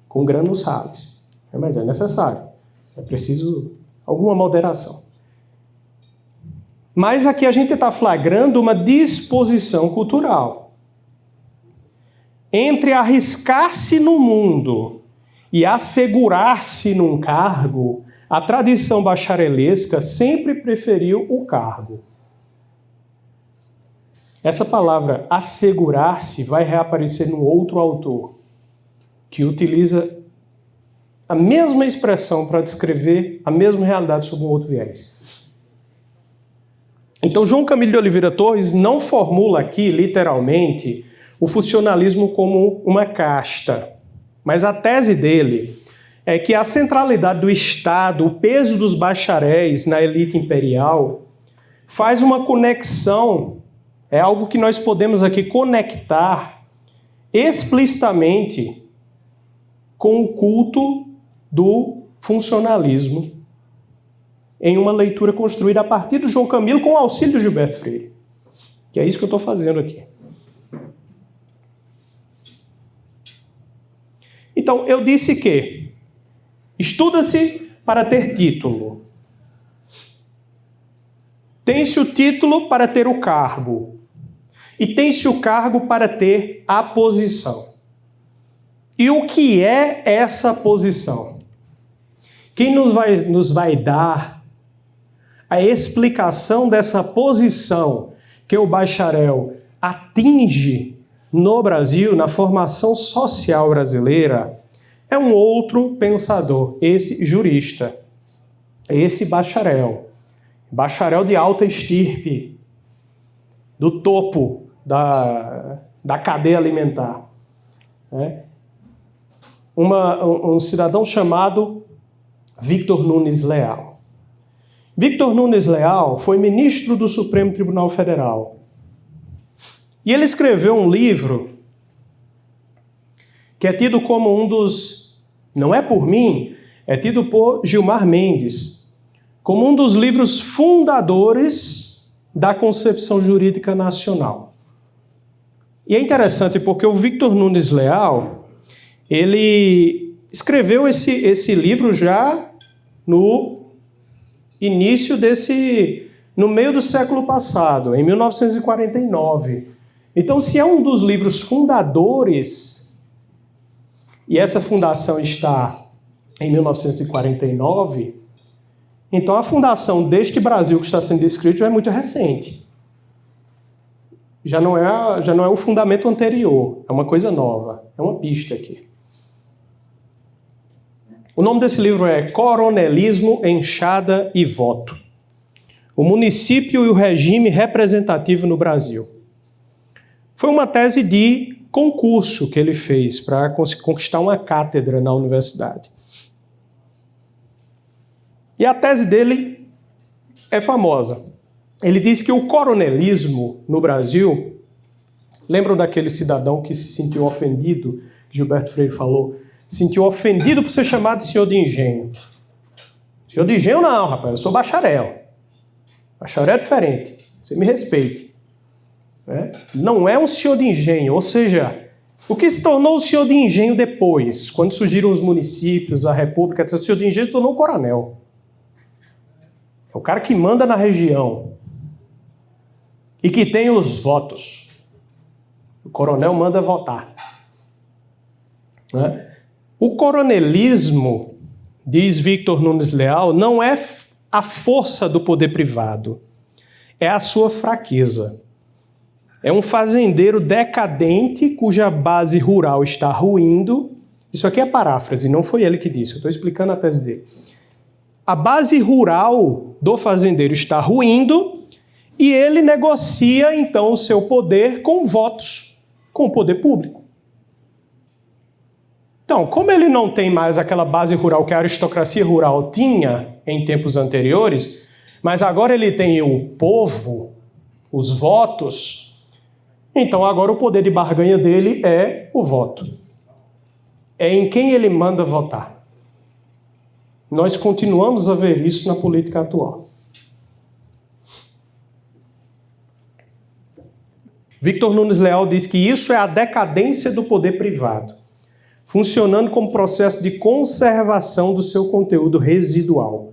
Com granos salis. Mas é necessário. É preciso alguma moderação. Mas aqui a gente está flagrando uma disposição cultural. Entre arriscar-se no mundo e assegurar-se num cargo, a tradição bacharelesca sempre preferiu o cargo. Essa palavra assegurar-se vai reaparecer num outro autor, que utiliza a mesma expressão para descrever a mesma realidade sob um outro viés. Então, João Camilo de Oliveira Torres não formula aqui, literalmente, o funcionalismo como uma casta. Mas a tese dele é que a centralidade do Estado, o peso dos bacharéis na elite imperial, faz uma conexão, é algo que nós podemos aqui conectar explicitamente com o culto do funcionalismo em uma leitura construída a partir do João Camilo com o auxílio de Gilberto Freire. Que é isso que eu estou fazendo aqui. Então, eu disse que estuda-se para ter título. Tem-se o título para ter o cargo. E tem-se o cargo para ter a posição. E o que é essa posição? Quem nos vai dar a explicação dessa posição que o bacharel atinge no Brasil, na formação social brasileira, é um outro pensador, esse jurista, esse bacharel de alta estirpe, do topo da cadeia alimentar. Né? Um cidadão chamado Victor Nunes Leal. Victor Nunes Leal foi ministro do Supremo Tribunal Federal. E ele escreveu um livro que é tido como um dos, não é por mim, é tido por Gilmar Mendes, como um dos livros fundadores da concepção jurídica nacional. E é interessante porque o Victor Nunes Leal, ele escreveu esse livro já no início no meio do século passado, em 1949. Então, se é um dos livros fundadores, e essa fundação está em 1949, então a fundação deste Brasil que está sendo descrito já é muito recente. Já não é o fundamento anterior, é uma coisa nova, é uma pista aqui. O nome desse livro é Coronelismo, Enxada e Voto. O município e o regime representativo no Brasil. Foi uma tese de concurso que ele fez para conquistar uma cátedra na universidade. E a tese dele é famosa. Ele diz que o coronelismo no Brasil, lembram daquele cidadão que se sentiu ofendido, que Gilberto Freire falou, sentiu ofendido por ser chamado de senhor de engenho. Senhor de engenho não, rapaz, eu sou bacharel. Bacharel é diferente, você me respeite. Não é um senhor de engenho, ou seja, o que se tornou o senhor de engenho depois, quando surgiram os municípios, a república, etc., o senhor de engenho se tornou o coronel. É o cara que manda na região e que tem os votos. O coronel manda votar. O coronelismo, diz Victor Nunes Leal, não é a força do poder privado, é a sua fraqueza. É um fazendeiro decadente cuja base rural está ruindo. Isso aqui é paráfrase, não foi ele que disse, eu estou explicando a tese dele. A base rural do fazendeiro está ruindo e ele negocia, então, o seu poder com votos, com o poder público. Então, como ele não tem mais aquela base rural que a aristocracia rural tinha em tempos anteriores, mas agora ele tem o povo, os votos, então agora o poder de barganha dele é o voto. É em quem ele manda votar. Nós continuamos a ver isso na política atual. Victor Nunes Leal diz que isso é a decadência do poder privado, funcionando como processo de conservação do seu conteúdo residual.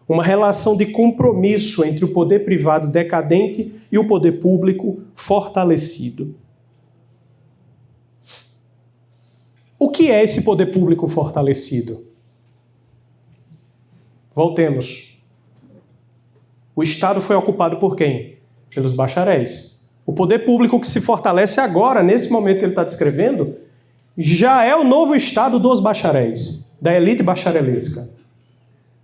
Uma relação de compromisso entre o poder privado decadente e o poder público fortalecido. O que é esse poder público fortalecido? Voltemos. O Estado foi ocupado por quem? Pelos bacharéis. O poder público que se fortalece agora, nesse momento que ele está descrevendo, já é o novo Estado dos bacharéis, da elite bacharelesca.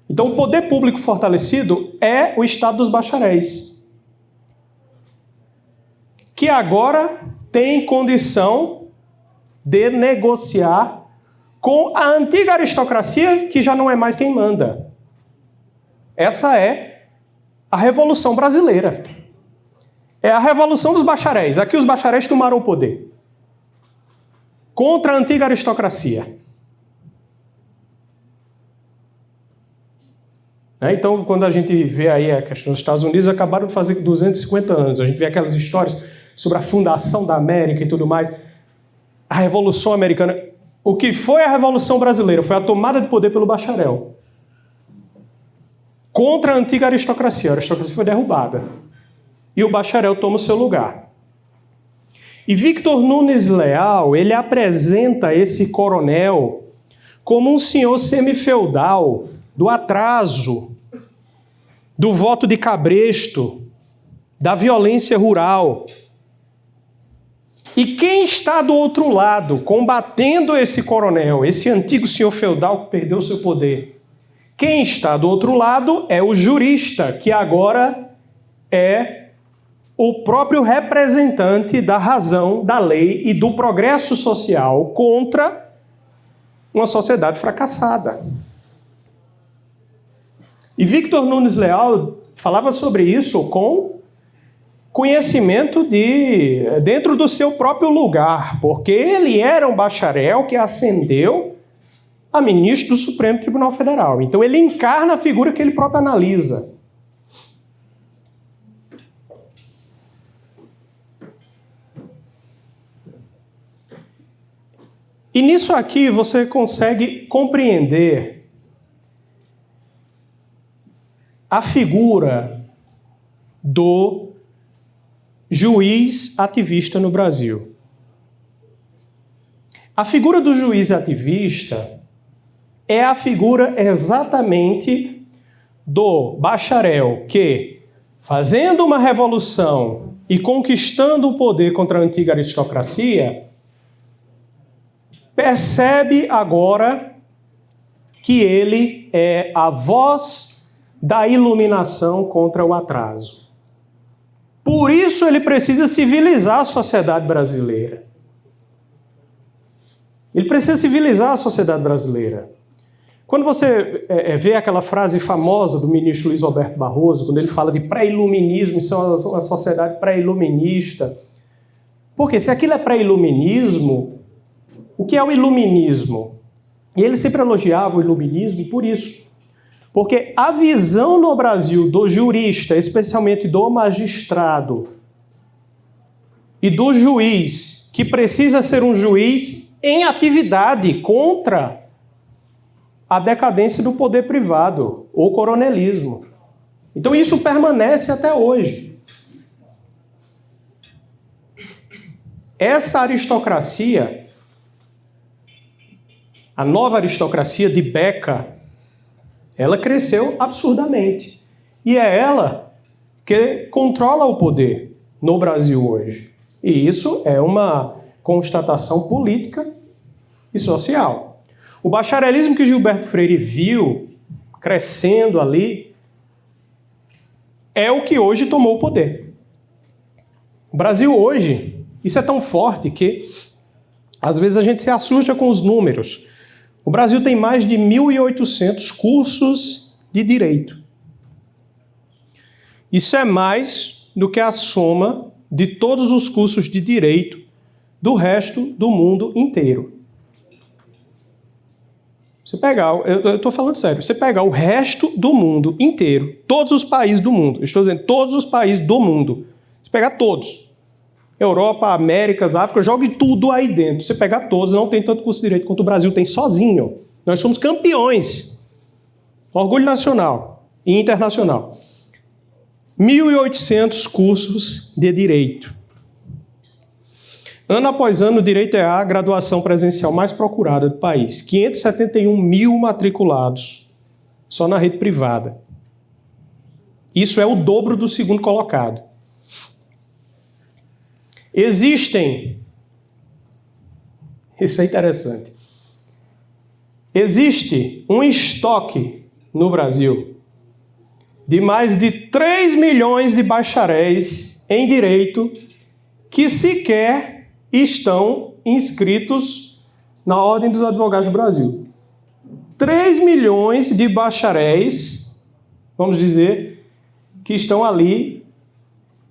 Então, o poder público fortalecido é o Estado dos bacharéis, que agora tem condição de negociar com a antiga aristocracia, que já não é mais quem manda. Essa é a Revolução Brasileira. É a Revolução dos Bacharéis. Aqui os bacharéis tomaram o poder. Contra a antiga aristocracia. Então, quando a gente vê aí a questão dos Estados Unidos, acabaram de fazer 250 anos. A gente vê aquelas histórias sobre a fundação da América e tudo mais. A Revolução Americana. O que foi a Revolução Brasileira? Foi a tomada de poder pelo bacharel. Contra a antiga aristocracia. A aristocracia foi derrubada. E o bacharel toma o seu lugar. E Victor Nunes Leal, ele apresenta esse coronel como um senhor semifeudal do atraso, do voto de cabresto, da violência rural. E quem está do outro lado, combatendo esse coronel, esse antigo senhor feudal que perdeu seu poder? Quem está do outro lado é o jurista, que agora é o próprio representante da razão, da lei e do progresso social contra uma sociedade fracassada. E Victor Nunes Leal falava sobre isso com conhecimento dentro do seu próprio lugar, porque ele era um bacharel que ascendeu a ministro do Supremo Tribunal Federal. Então ele encarna a figura que ele próprio analisa. E nisso aqui você consegue compreender a figura do juiz ativista no Brasil. A figura do juiz ativista é a figura exatamente do bacharel que, fazendo uma revolução e conquistando o poder contra a antiga aristocracia, percebe agora que ele é a voz da iluminação contra o atraso. Por isso ele precisa civilizar a sociedade brasileira. Ele precisa civilizar a sociedade brasileira. Quando você vê aquela frase famosa do ministro Luiz Roberto Barroso, quando ele fala de pré-iluminismo, isso é uma sociedade pré-iluminista. Porque se aquilo é pré-iluminismo, o que é o iluminismo? E ele sempre elogiava o iluminismo por isso. Porque a visão no Brasil do jurista, especialmente do magistrado e do juiz, que precisa ser um juiz em atividade contra a decadência do poder privado, ou coronelismo. Então isso permanece até hoje. Essa aristocracia, a nova aristocracia de Beca, ela cresceu absurdamente. E é ela que controla o poder no Brasil hoje. E isso é uma constatação política e social. O bacharelismo que Gilberto Freire viu crescendo ali é o que hoje tomou o poder. O Brasil hoje, isso é tão forte que às vezes a gente se assusta com os números. O Brasil tem mais de 1.800 cursos de direito. Isso é mais do que a soma de todos os cursos de direito do resto do mundo inteiro. Você pegar, eu estou falando sério, você pegar o resto do mundo inteiro, todos os países do mundo, eu estou dizendo todos os países do mundo, você pegar todos, Europa, Américas, África, jogue tudo aí dentro. Você pegar todos, não tem tanto curso de direito quanto o Brasil tem sozinho. Nós somos campeões. Orgulho nacional e internacional. 1.800 cursos de direito. Ano após ano, o direito é a graduação presencial mais procurada do país. 571 mil matriculados só na rede privada. Isso é o dobro do segundo colocado. Existem, isso é interessante, existe um estoque no Brasil de mais de 3 milhões de bacharéis em direito que sequer estão inscritos na Ordem dos Advogados do Brasil. 3 milhões de bacharéis, vamos dizer, que estão ali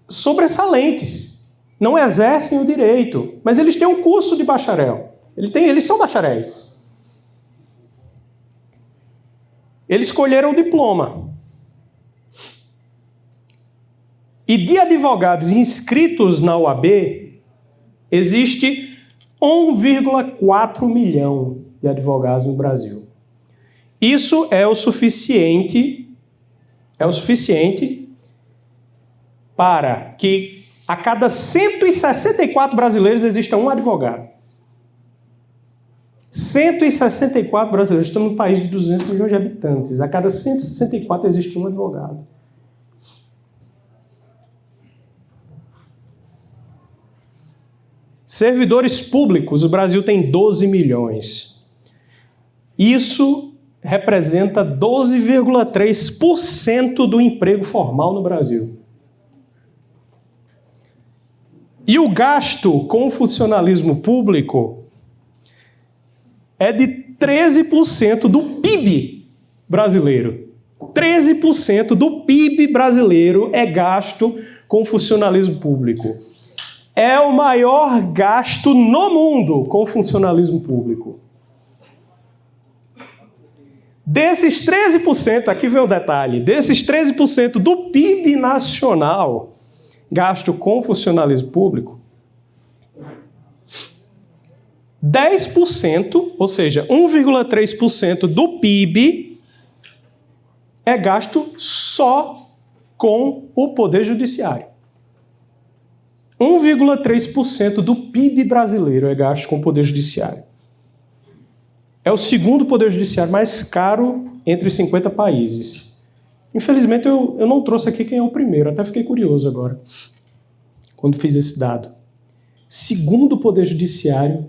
sobressalentes. Não exercem o direito, mas eles têm um curso de bacharel. Eles são bacharéis. Eles escolheram o diploma. E de advogados inscritos na OAB, existe 1,4 milhão de advogados no Brasil. Isso é o suficiente para que a cada 164 brasileiros exista um advogado. 164 brasileiros. Estamos num país de 200 milhões de habitantes. A cada 164 existe um advogado. Servidores públicos, o Brasil tem 12 milhões. Isso representa 12,3% do emprego formal no Brasil. E o gasto com o funcionalismo público é de 13% do PIB brasileiro. 13% do PIB brasileiro é gasto com funcionalismo público. É o maior gasto no mundo com funcionalismo público. Desses 13%, aqui vem o detalhe, desses 13% do PIB nacional gasto com funcionalismo público, 10%, ou seja, 1,3% do PIB é gasto só com o Poder Judiciário. 1,3% do PIB brasileiro é gasto com o Poder Judiciário. É o segundo Poder Judiciário mais caro entre os 50 países. Infelizmente, eu não trouxe aqui quem é o primeiro, até fiquei curioso agora, quando fiz esse dado. Segundo Poder Judiciário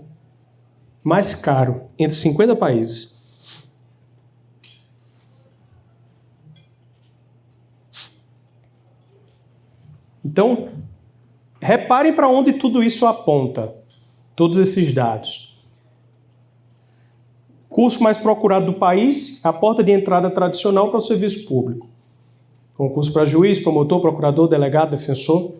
mais caro entre 50 países. Então, reparem para onde tudo isso aponta, todos esses dados. Curso mais procurado do país, a porta de entrada tradicional para o serviço público. Concurso para juiz, promotor, procurador, delegado, defensor.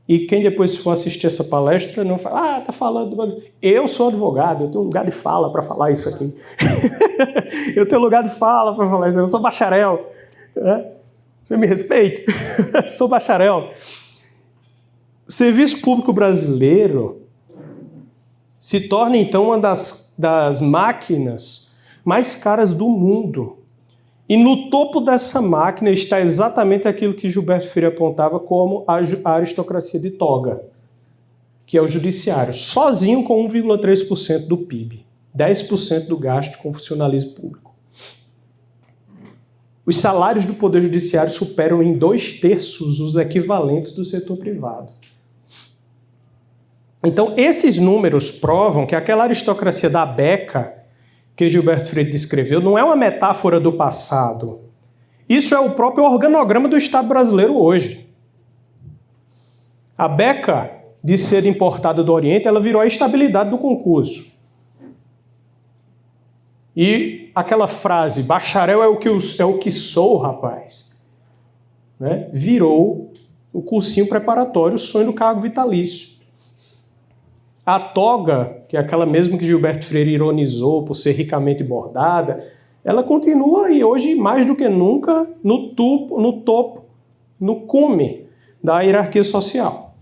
E quem depois for assistir essa palestra não fala, tá falando... Eu sou advogado, eu tenho lugar de fala para falar isso aqui. Eu tenho lugar de fala para falar isso, eu sou bacharel. Você me respeita? Sou bacharel. O serviço público brasileiro se torna, então, uma das máquinas mais caras do mundo. E no topo dessa máquina está exatamente aquilo que Gilberto Freire apontava como a aristocracia de toga, que é o judiciário, sozinho com 1,3% do PIB, 10% do gasto com funcionalismo público. Os salários do Poder Judiciário superam em 2/3 os equivalentes do setor privado. Então, esses números provam que aquela aristocracia da beca que Gilberto Freire descreveu não é uma metáfora do passado. Isso é o próprio organograma do Estado brasileiro hoje. A beca de ser importada do Oriente, ela virou a estabilidade do concurso. E aquela frase, bacharel é o que sou, rapaz, né? Virou o cursinho preparatório, o sonho do cargo vitalício. A toga, que é aquela mesmo que Gilberto Freire ironizou por ser ricamente bordada, ela continua e hoje, mais do que nunca, no topo, no cume da hierarquia social.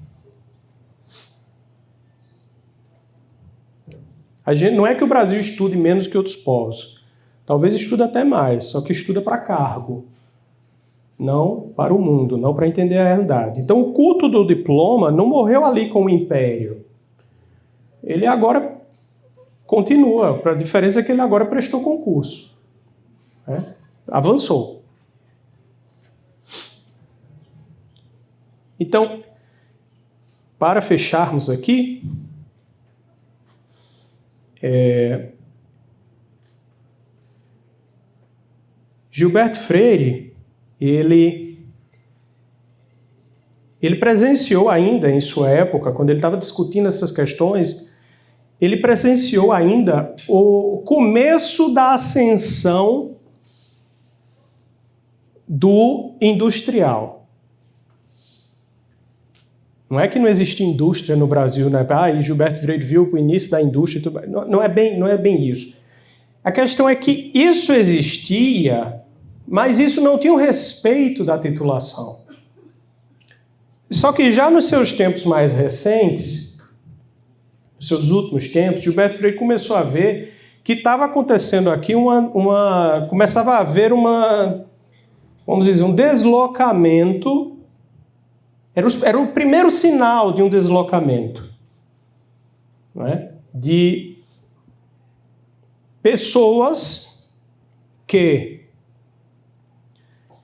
Não é que o Brasil estude menos que outros povos. Talvez estude até mais, só que estuda para cargo. Não para o mundo, não para entender a realidade. Então o culto do diploma não morreu ali com o império. Ele agora continua. A diferença é que ele agora prestou concurso. Avançou. Então, para fecharmos aqui, Gilberto Freire, ele presenciou ainda em sua época, quando ele estava discutindo essas questões, ele presenciou ainda o começo da ascensão do industrial. Não é que não existia indústria no Brasil, né? E Gilberto Freire viu o início da indústria e tudo. Não é bem isso. A questão é que isso existia, mas isso não tinha o respeito da titulação. Só que já nos seus tempos mais recentes, nos seus últimos tempos, Gilberto Freire começou a ver que estava acontecendo aqui começava a haver vamos dizer, um deslocamento. Era o primeiro sinal de um deslocamento, não é? De pessoas que...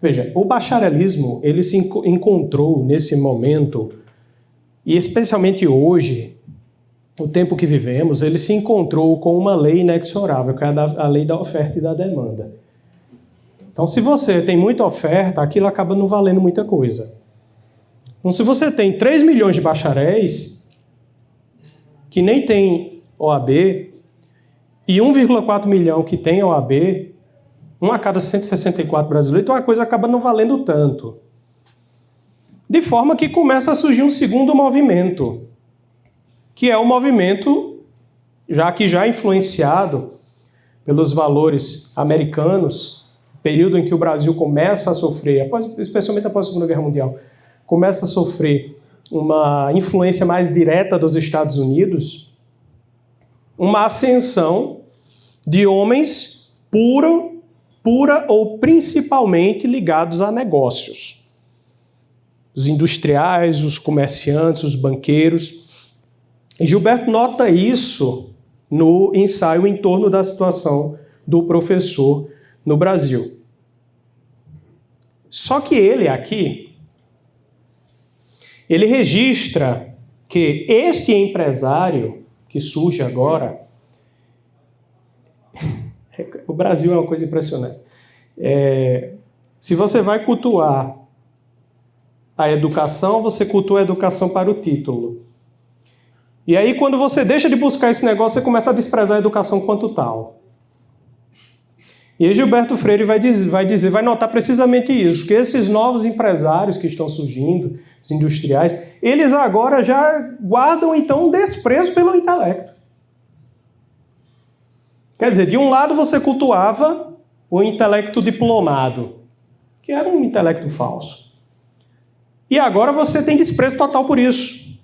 Veja, o bacharelismo, ele se encontrou nesse momento, e especialmente hoje, o tempo que vivemos, ele se encontrou com uma lei inexorável, que é a lei da oferta e da demanda. Então, se você tem muita oferta, aquilo acaba não valendo muita coisa. Então, se você tem 3 milhões de bacharéis, que nem tem OAB, e 1,4 milhão que tem OAB, 1 a cada 164 brasileiros, então a coisa acaba não valendo tanto. De forma que começa a surgir um segundo movimento, que é o movimento, já influenciado pelos valores americanos, período em que o Brasil começa a sofrer, especialmente após a Segunda Guerra Mundial, começa a sofrer uma influência mais direta dos Estados Unidos, uma ascensão de homens pura ou principalmente ligados a negócios. Os industriais, os comerciantes, os banqueiros. E Gilberto nota isso no ensaio em torno da situação do professor no Brasil. Só que ele aqui, ele registra que este empresário que surge agora, o Brasil é uma coisa impressionante. Se você vai cultuar a educação, você cultua a educação para o título. E aí, quando você deixa de buscar esse negócio, você começa a desprezar a educação quanto tal. E aí Gilberto Freire vai notar precisamente isso, que esses novos empresários que estão surgindo, os industriais, eles agora já guardam, então, um desprezo pelo intelecto. Quer dizer, de um lado você cultuava o intelecto diplomado, que era um intelecto falso. E agora você tem desprezo total por isso.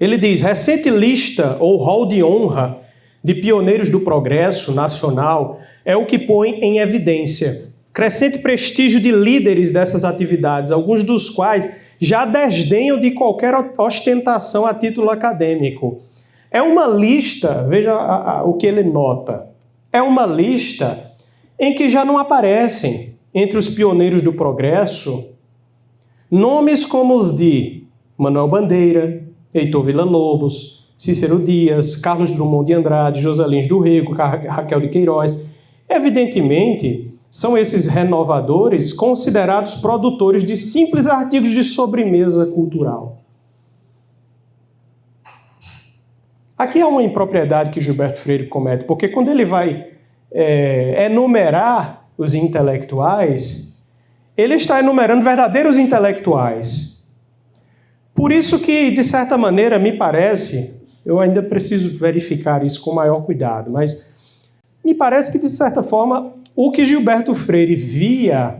Ele diz, recente lista ou hall de honra de pioneiros do progresso nacional é o que põe em evidência crescente prestígio de líderes dessas atividades, alguns dos quais já desdenham de qualquer ostentação a título acadêmico. É uma lista, veja o que ele nota, é uma lista em que já não aparecem entre os pioneiros do progresso nomes como os de Manuel Bandeira, Heitor Villa-Lobos, Cícero Dias, Carlos Drummond de Andrade, Joselins do Rego, Raquel de Queiroz. Evidentemente, são esses renovadores considerados produtores de simples artigos de sobremesa cultural. Aqui é uma impropriedade que Gilberto Freire comete, porque quando ele vai enumerar os intelectuais, ele está enumerando verdadeiros intelectuais. Por isso que, de certa maneira, me parece, eu ainda preciso verificar isso com maior cuidado, mas me parece que, de certa forma, o que Gilberto Freire via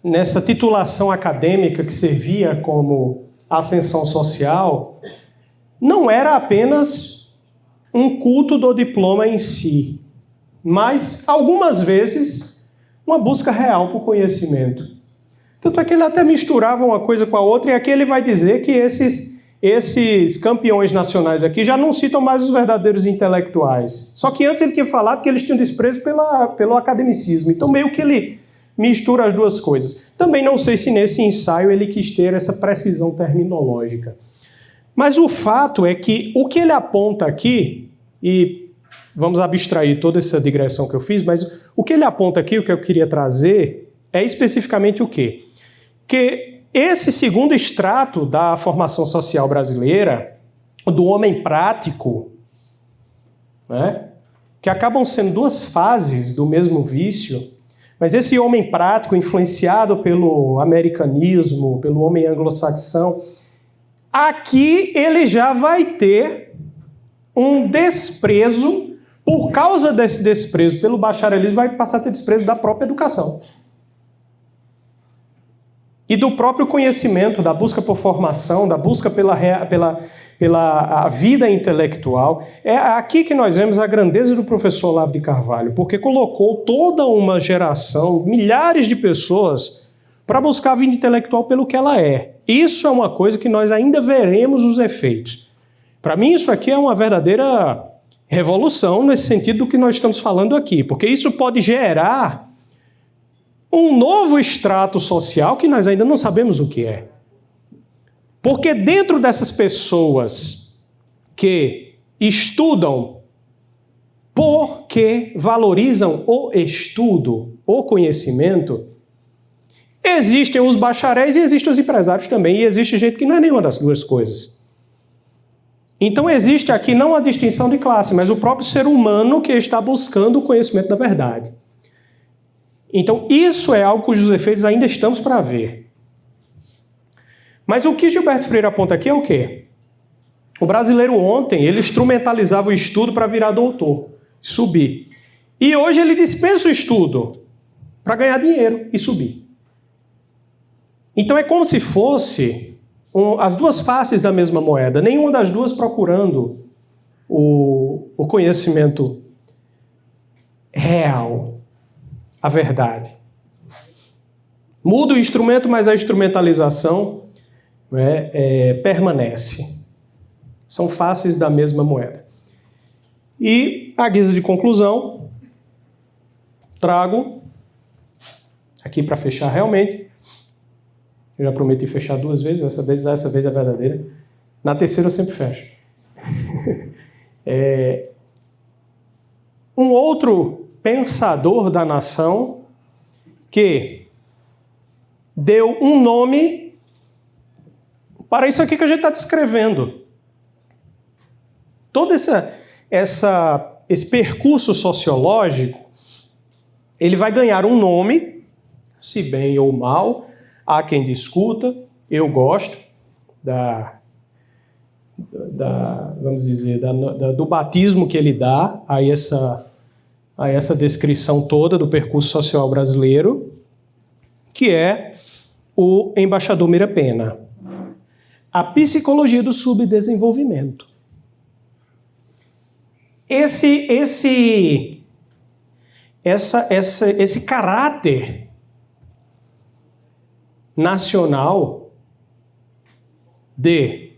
nessa titulação acadêmica que servia como ascensão social, não era apenas um culto do diploma em si, mas, algumas vezes, uma busca real por conhecimento. Tanto é que ele até misturava uma coisa com a outra, e aqui ele vai dizer que esses campeões nacionais aqui já não citam mais os verdadeiros intelectuais. Só que antes ele tinha falado que eles tinham desprezo pelo academicismo. Então, meio que ele mistura as duas coisas. Também não sei se nesse ensaio ele quis ter essa precisão terminológica. Mas o fato é que o que ele aponta aqui, e vamos abstrair toda essa digressão que eu fiz, mas o que ele aponta aqui, o que eu queria trazer, é especificamente o quê? Que esse segundo extrato da formação social brasileira, do homem prático, né, que acabam sendo duas fases do mesmo vício, mas esse homem prático, influenciado pelo americanismo, pelo homem anglo-saxão, aqui ele já vai ter um desprezo. Por causa desse desprezo pelo bacharelismo, vai passar a ter desprezo da própria educação. E do próprio conhecimento, da busca por formação, da busca pela vida intelectual. É aqui que nós vemos a grandeza do professor Olavo de Carvalho, porque colocou toda uma geração, milhares de pessoas, para buscar a vida intelectual pelo que ela é. Isso é uma coisa que nós ainda veremos os efeitos. Para mim, isso aqui é uma verdadeira revolução nesse sentido do que nós estamos falando aqui, porque isso pode gerar um novo extrato social que nós ainda não sabemos o que é. Porque dentro dessas pessoas que estudam porque valorizam o estudo, o conhecimento, existem os bacharéis e existem os empresários também, e existe gente que não é nenhuma das duas coisas. Então existe aqui não a distinção de classe, mas o próprio ser humano que está buscando o conhecimento da verdade. Então, isso é algo cujos efeitos ainda estamos para ver. Mas o que Gilberto Freire aponta aqui é o quê? O brasileiro ontem, ele instrumentalizava o estudo para virar doutor, subir. E hoje ele dispensa o estudo para ganhar dinheiro e subir. Então é como se fosse as duas faces da mesma moeda, nenhuma das duas procurando o conhecimento real, a verdade. Muda o instrumento, mas a instrumentalização permanece. São faces da mesma moeda. E, à guisa de conclusão, trago, aqui para fechar realmente, eu já prometi fechar 2 vezes, dessa vez é verdadeira. Na terceira eu sempre fecho. Um outro pensador da nação que deu um nome para isso aqui que a gente está descrevendo. Todo esse percurso sociológico, ele vai ganhar um nome, se bem ou mal, há quem discuta, eu gosto vamos dizer, do batismo que ele dá a essa descrição toda do percurso social brasileiro, que é o embaixador Meira Pena. A psicologia do subdesenvolvimento. Esse caráter nacional de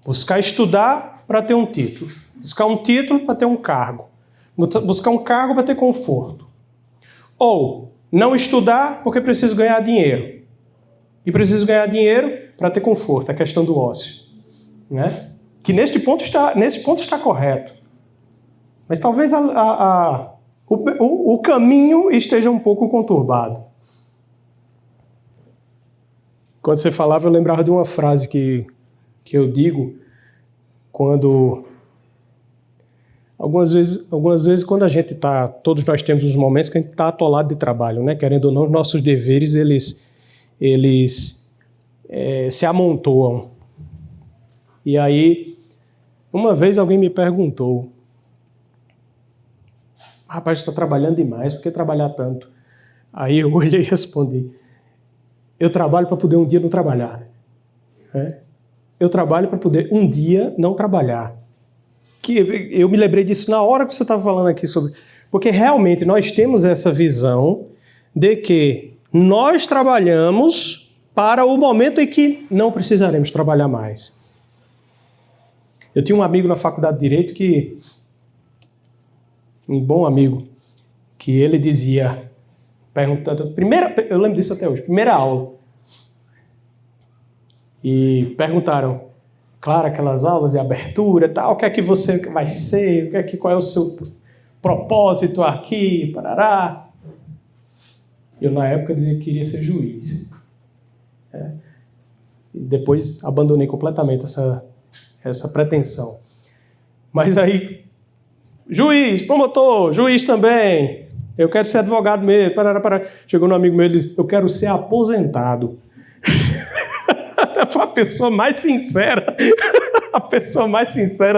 buscar estudar para ter um título, buscar um título para ter um cargo, buscar um cargo para ter conforto, ou não estudar porque preciso ganhar dinheiro, e preciso ganhar dinheiro para ter conforto, a questão do ócio, né? Que nesse ponto está correto. Mas talvez o caminho esteja um pouco conturbado. Quando você falava, eu lembrava de uma frase que eu digo quando... Algumas vezes quando a gente está... Todos nós temos os momentos que a gente está atolado de trabalho, né? Querendo ou não, nossos deveres, eles se amontoam. E aí... Uma vez alguém me perguntou, rapaz, você está trabalhando demais, por que trabalhar tanto? Aí eu olhei e respondi, eu trabalho para poder um dia não trabalhar. Eu trabalho para poder um dia não trabalhar. Eu me lembrei disso na hora que você estava falando aqui sobre... Porque realmente nós temos essa visão de que nós trabalhamos para o momento em que não precisaremos trabalhar mais. Eu tinha um amigo na faculdade de Direito um bom amigo, que ele dizia, perguntando, eu lembro disso até hoje, primeira aula, e perguntaram, claro, aquelas aulas de abertura e tal, o que é que você vai ser, qual é o seu propósito aqui, parará. Eu, na época, dizia que queria ser juiz. E depois abandonei completamente essa pretensão. Mas aí, juiz, promotor, juiz também, eu quero ser advogado mesmo, Chegou um amigo meu e disse, eu quero ser aposentado. Foi a pessoa mais sincera,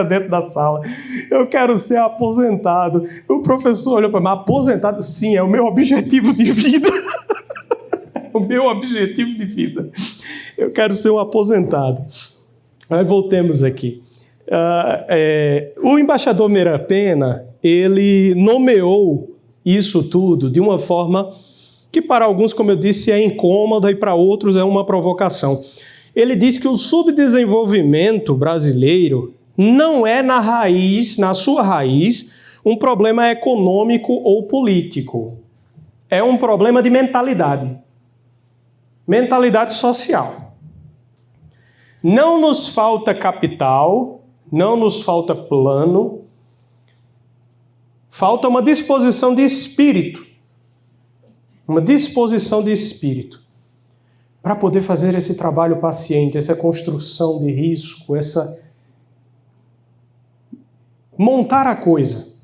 dentro da sala. Eu quero ser aposentado. O professor olhou para mim, aposentado? Sim, é o meu objetivo de vida. O meu objetivo de vida. Eu quero ser um aposentado. Mas voltemos aqui. O embaixador Meira Pena, ele nomeou isso tudo de uma forma que para alguns, como eu disse, é incômoda e para outros é uma provocação. Ele diz que o subdesenvolvimento brasileiro não é na sua raiz, um problema econômico ou político. É um problema de mentalidade. Mentalidade social. Não nos falta capital, não nos falta plano, falta uma disposição de espírito. Uma disposição de espírito para poder fazer esse trabalho paciente, essa construção de risco, montar a coisa.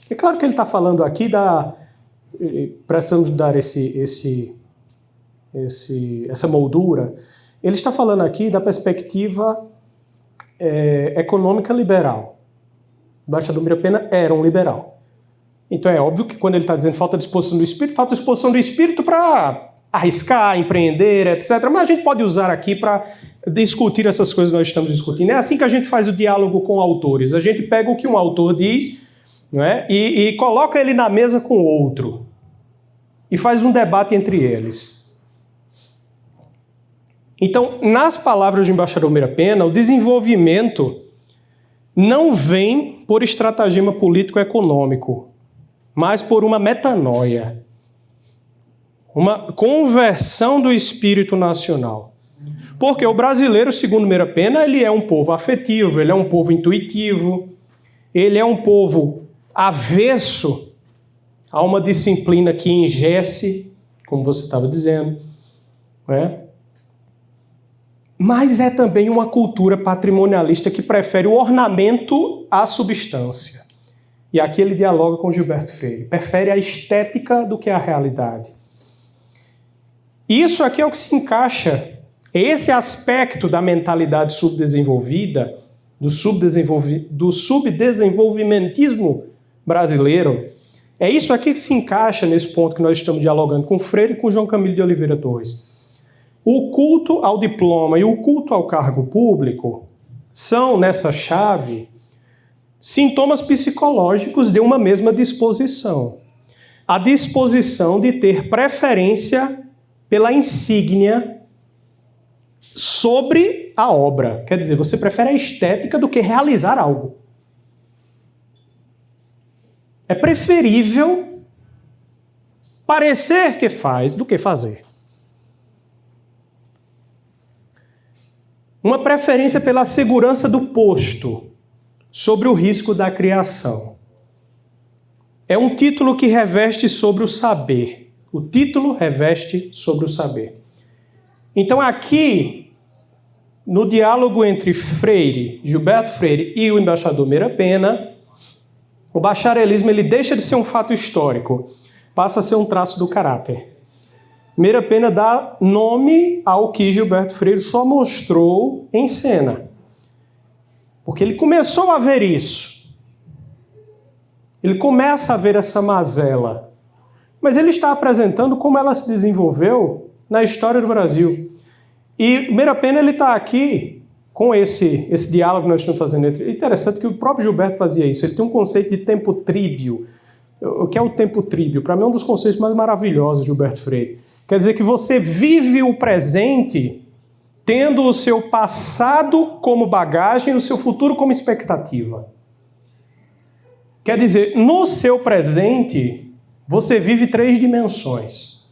É claro que ele está falando aqui precisamos dar essa moldura. Ele está falando aqui da perspectiva econômica liberal. O embaixador Mira-Penna era um liberal. Então é óbvio que quando ele está dizendo falta disposição do espírito, falta disposição do espírito para arriscar, empreender, etc. Mas a gente pode usar aqui para discutir essas coisas que nós estamos discutindo. É assim que a gente faz o diálogo com autores. A gente pega o que um autor diz, não é? e coloca ele na mesa com outro. E faz um debate entre eles. Então, nas palavras do embaixador Mira-Penna, o desenvolvimento não vem por estratagema político-econômico, mas por uma metanoia, uma conversão do espírito nacional. Porque o brasileiro, segundo Mira-Penna, ele é um povo afetivo, ele é um povo intuitivo, ele é um povo avesso a uma disciplina que engesse, como você estava dizendo, né? Mas é também uma cultura patrimonialista que prefere o ornamento à substância. E aqui ele dialoga com Gilberto Freire. Prefere a estética do que a realidade. Isso aqui é o que se encaixa. Esse aspecto da mentalidade subdesenvolvida, do subdesenvolvimentismo brasileiro, é isso aqui que se encaixa nesse ponto que nós estamos dialogando com Freire e com João Camilo de Oliveira Torres. O culto ao diploma e o culto ao cargo público são, nessa chave, sintomas psicológicos de uma mesma disposição. A disposição de ter preferência pela insígnia sobre a obra. Quer dizer, você prefere a estética do que realizar algo. É preferível parecer que faz do que fazer. Uma preferência pela segurança do posto sobre o risco da criação. É um título que reveste sobre o saber. O título reveste sobre o saber. Então aqui, no diálogo entre Freire, Gilberto Freire e o embaixador Mira-Penna, o bacharelismo ele deixa de ser um fato histórico, passa a ser um traço do caráter. Mira-Penna dá nome ao que Gilberto Freire só mostrou em cena. Porque ele começou a ver isso. Ele começa a ver essa mazela. Mas ele está apresentando como ela se desenvolveu na história do Brasil. E Mira-Penna ele está aqui com esse diálogo que nós estamos fazendo. É interessante que o próprio Gilberto fazia isso. Ele tem um conceito de tempo tríbio. O que é o tempo tríbio? Para mim é um dos conceitos mais maravilhosos de Gilberto Freire. Quer dizer que você vive o presente tendo o seu passado como bagagem e o seu futuro como expectativa. Quer dizer, no seu presente, você vive 3 dimensões.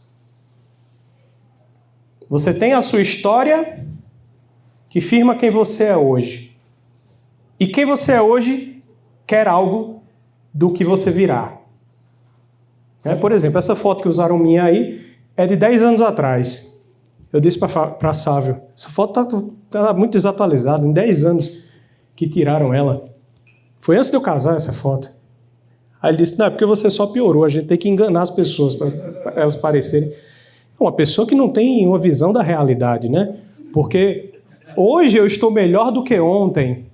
Você tem a sua história, que firma quem você é hoje. E quem você é hoje quer algo do que você virá. Por exemplo, essa foto que usaram minha aí é de 10 anos atrás. Eu disse para Sávio, essa foto está muito desatualizada, em 10 anos que tiraram ela. Foi antes de eu casar essa foto. Aí ele disse, não, é porque você só piorou, a gente tem que enganar as pessoas para elas parecerem. Uma pessoa que não tem uma visão da realidade, né? Porque hoje eu estou melhor do que ontem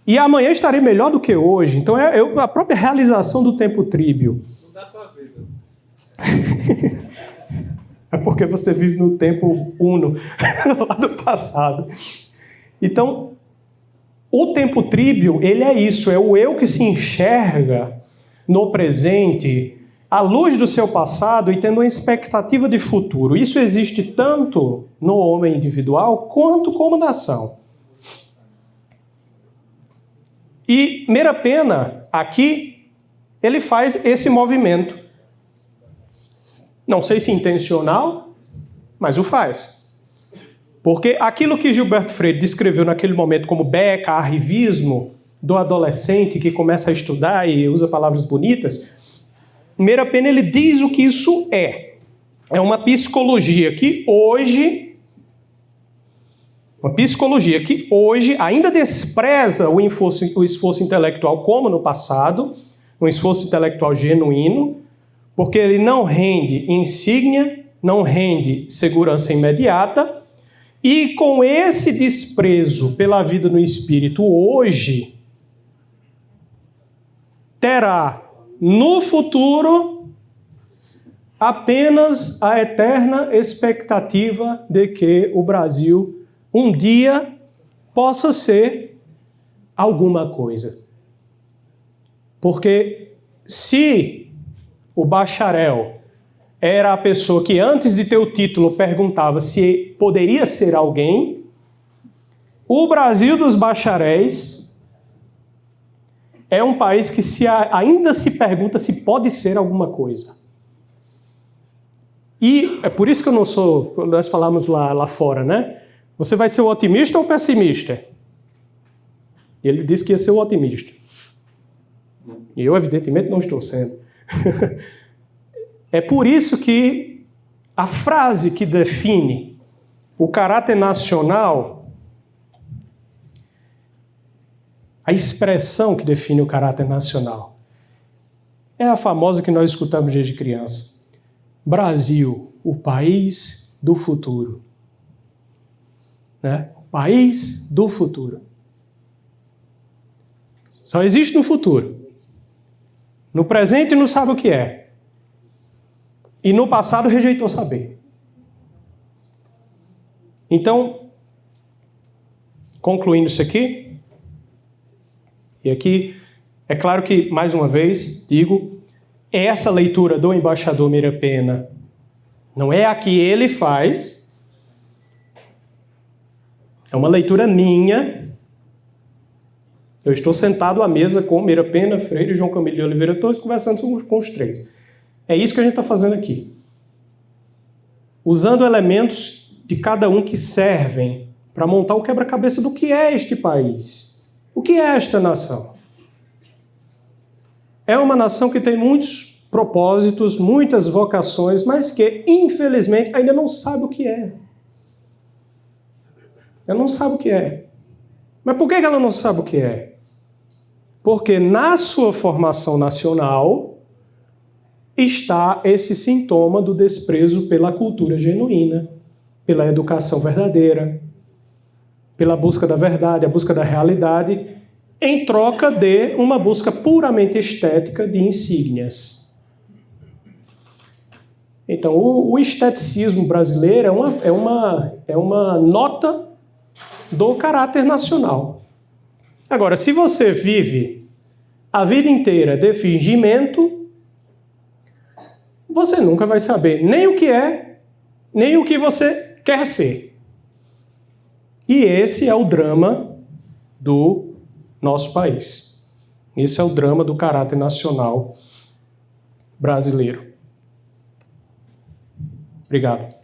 e amanhã estarei melhor do que hoje. Então é a própria realização do tempo tríbio. Não dá para ver, né? É porque você vive no tempo uno, lá do passado. Então, o tempo tríbio, ele é isso, é o eu que se enxerga no presente, à luz do seu passado e tendo uma expectativa de futuro. Isso existe tanto no homem individual quanto como nação. E Mira-Penna, aqui, ele faz esse movimento. Não sei se intencional, mas o faz. Porque aquilo que Gilberto Freire descreveu naquele momento como beca, arrivismo do adolescente que começa a estudar e usa palavras bonitas, Mira-Penna ele diz o que isso é. É uma psicologia que hoje ainda despreza o esforço intelectual como no passado, um esforço intelectual genuíno, porque ele não rende insígnia, não rende segurança imediata, e com esse desprezo pela vida no espírito hoje, terá no futuro apenas a eterna expectativa de que o Brasil um dia possa ser alguma coisa. Porque se o bacharel era a pessoa que antes de ter o título perguntava se poderia ser alguém, o Brasil dos bacharéis é um país que ainda se pergunta se pode ser alguma coisa. E é por isso que eu não sou, nós falamos lá fora, né? Você vai ser o otimista ou o pessimista? Ele disse que ia ser o otimista. E eu, evidentemente, não estou sendo. É por isso que a frase que define o caráter nacional, a expressão que define o caráter nacional, é a famosa que nós escutamos desde criança. Brasil, o país do futuro. Né? O país do futuro. Só existe no futuro. No presente não sabe o que é. E no passado rejeitou saber. Então, concluindo isso aqui, e aqui, é claro que, mais uma vez, digo, essa leitura do embaixador Meira Pena não é a que ele faz, é uma leitura minha. Eu estou sentado à mesa com Meira Pena, Freire, João Camilo de Oliveira Torres, conversando com os três. É isso que a gente está fazendo aqui. Usando elementos de cada um que servem para montar o quebra-cabeça do que é este país. O que é esta nação? É uma nação que tem muitos propósitos, muitas vocações, mas que, infelizmente, ainda não sabe o que é. Ela não sabe o que é. Mas por que ela não sabe o que é? Porque na sua formação nacional está esse sintoma do desprezo pela cultura genuína, pela educação verdadeira, pela busca da verdade, a busca da realidade, em troca de uma busca puramente estética de insígnias. Então, o esteticismo brasileiro é uma nota do caráter nacional. Agora, se você vive a vida inteira de fingimento, você nunca vai saber nem o que é, nem o que você quer ser. E esse é o drama do nosso país. Esse é o drama do caráter nacional brasileiro. Obrigado.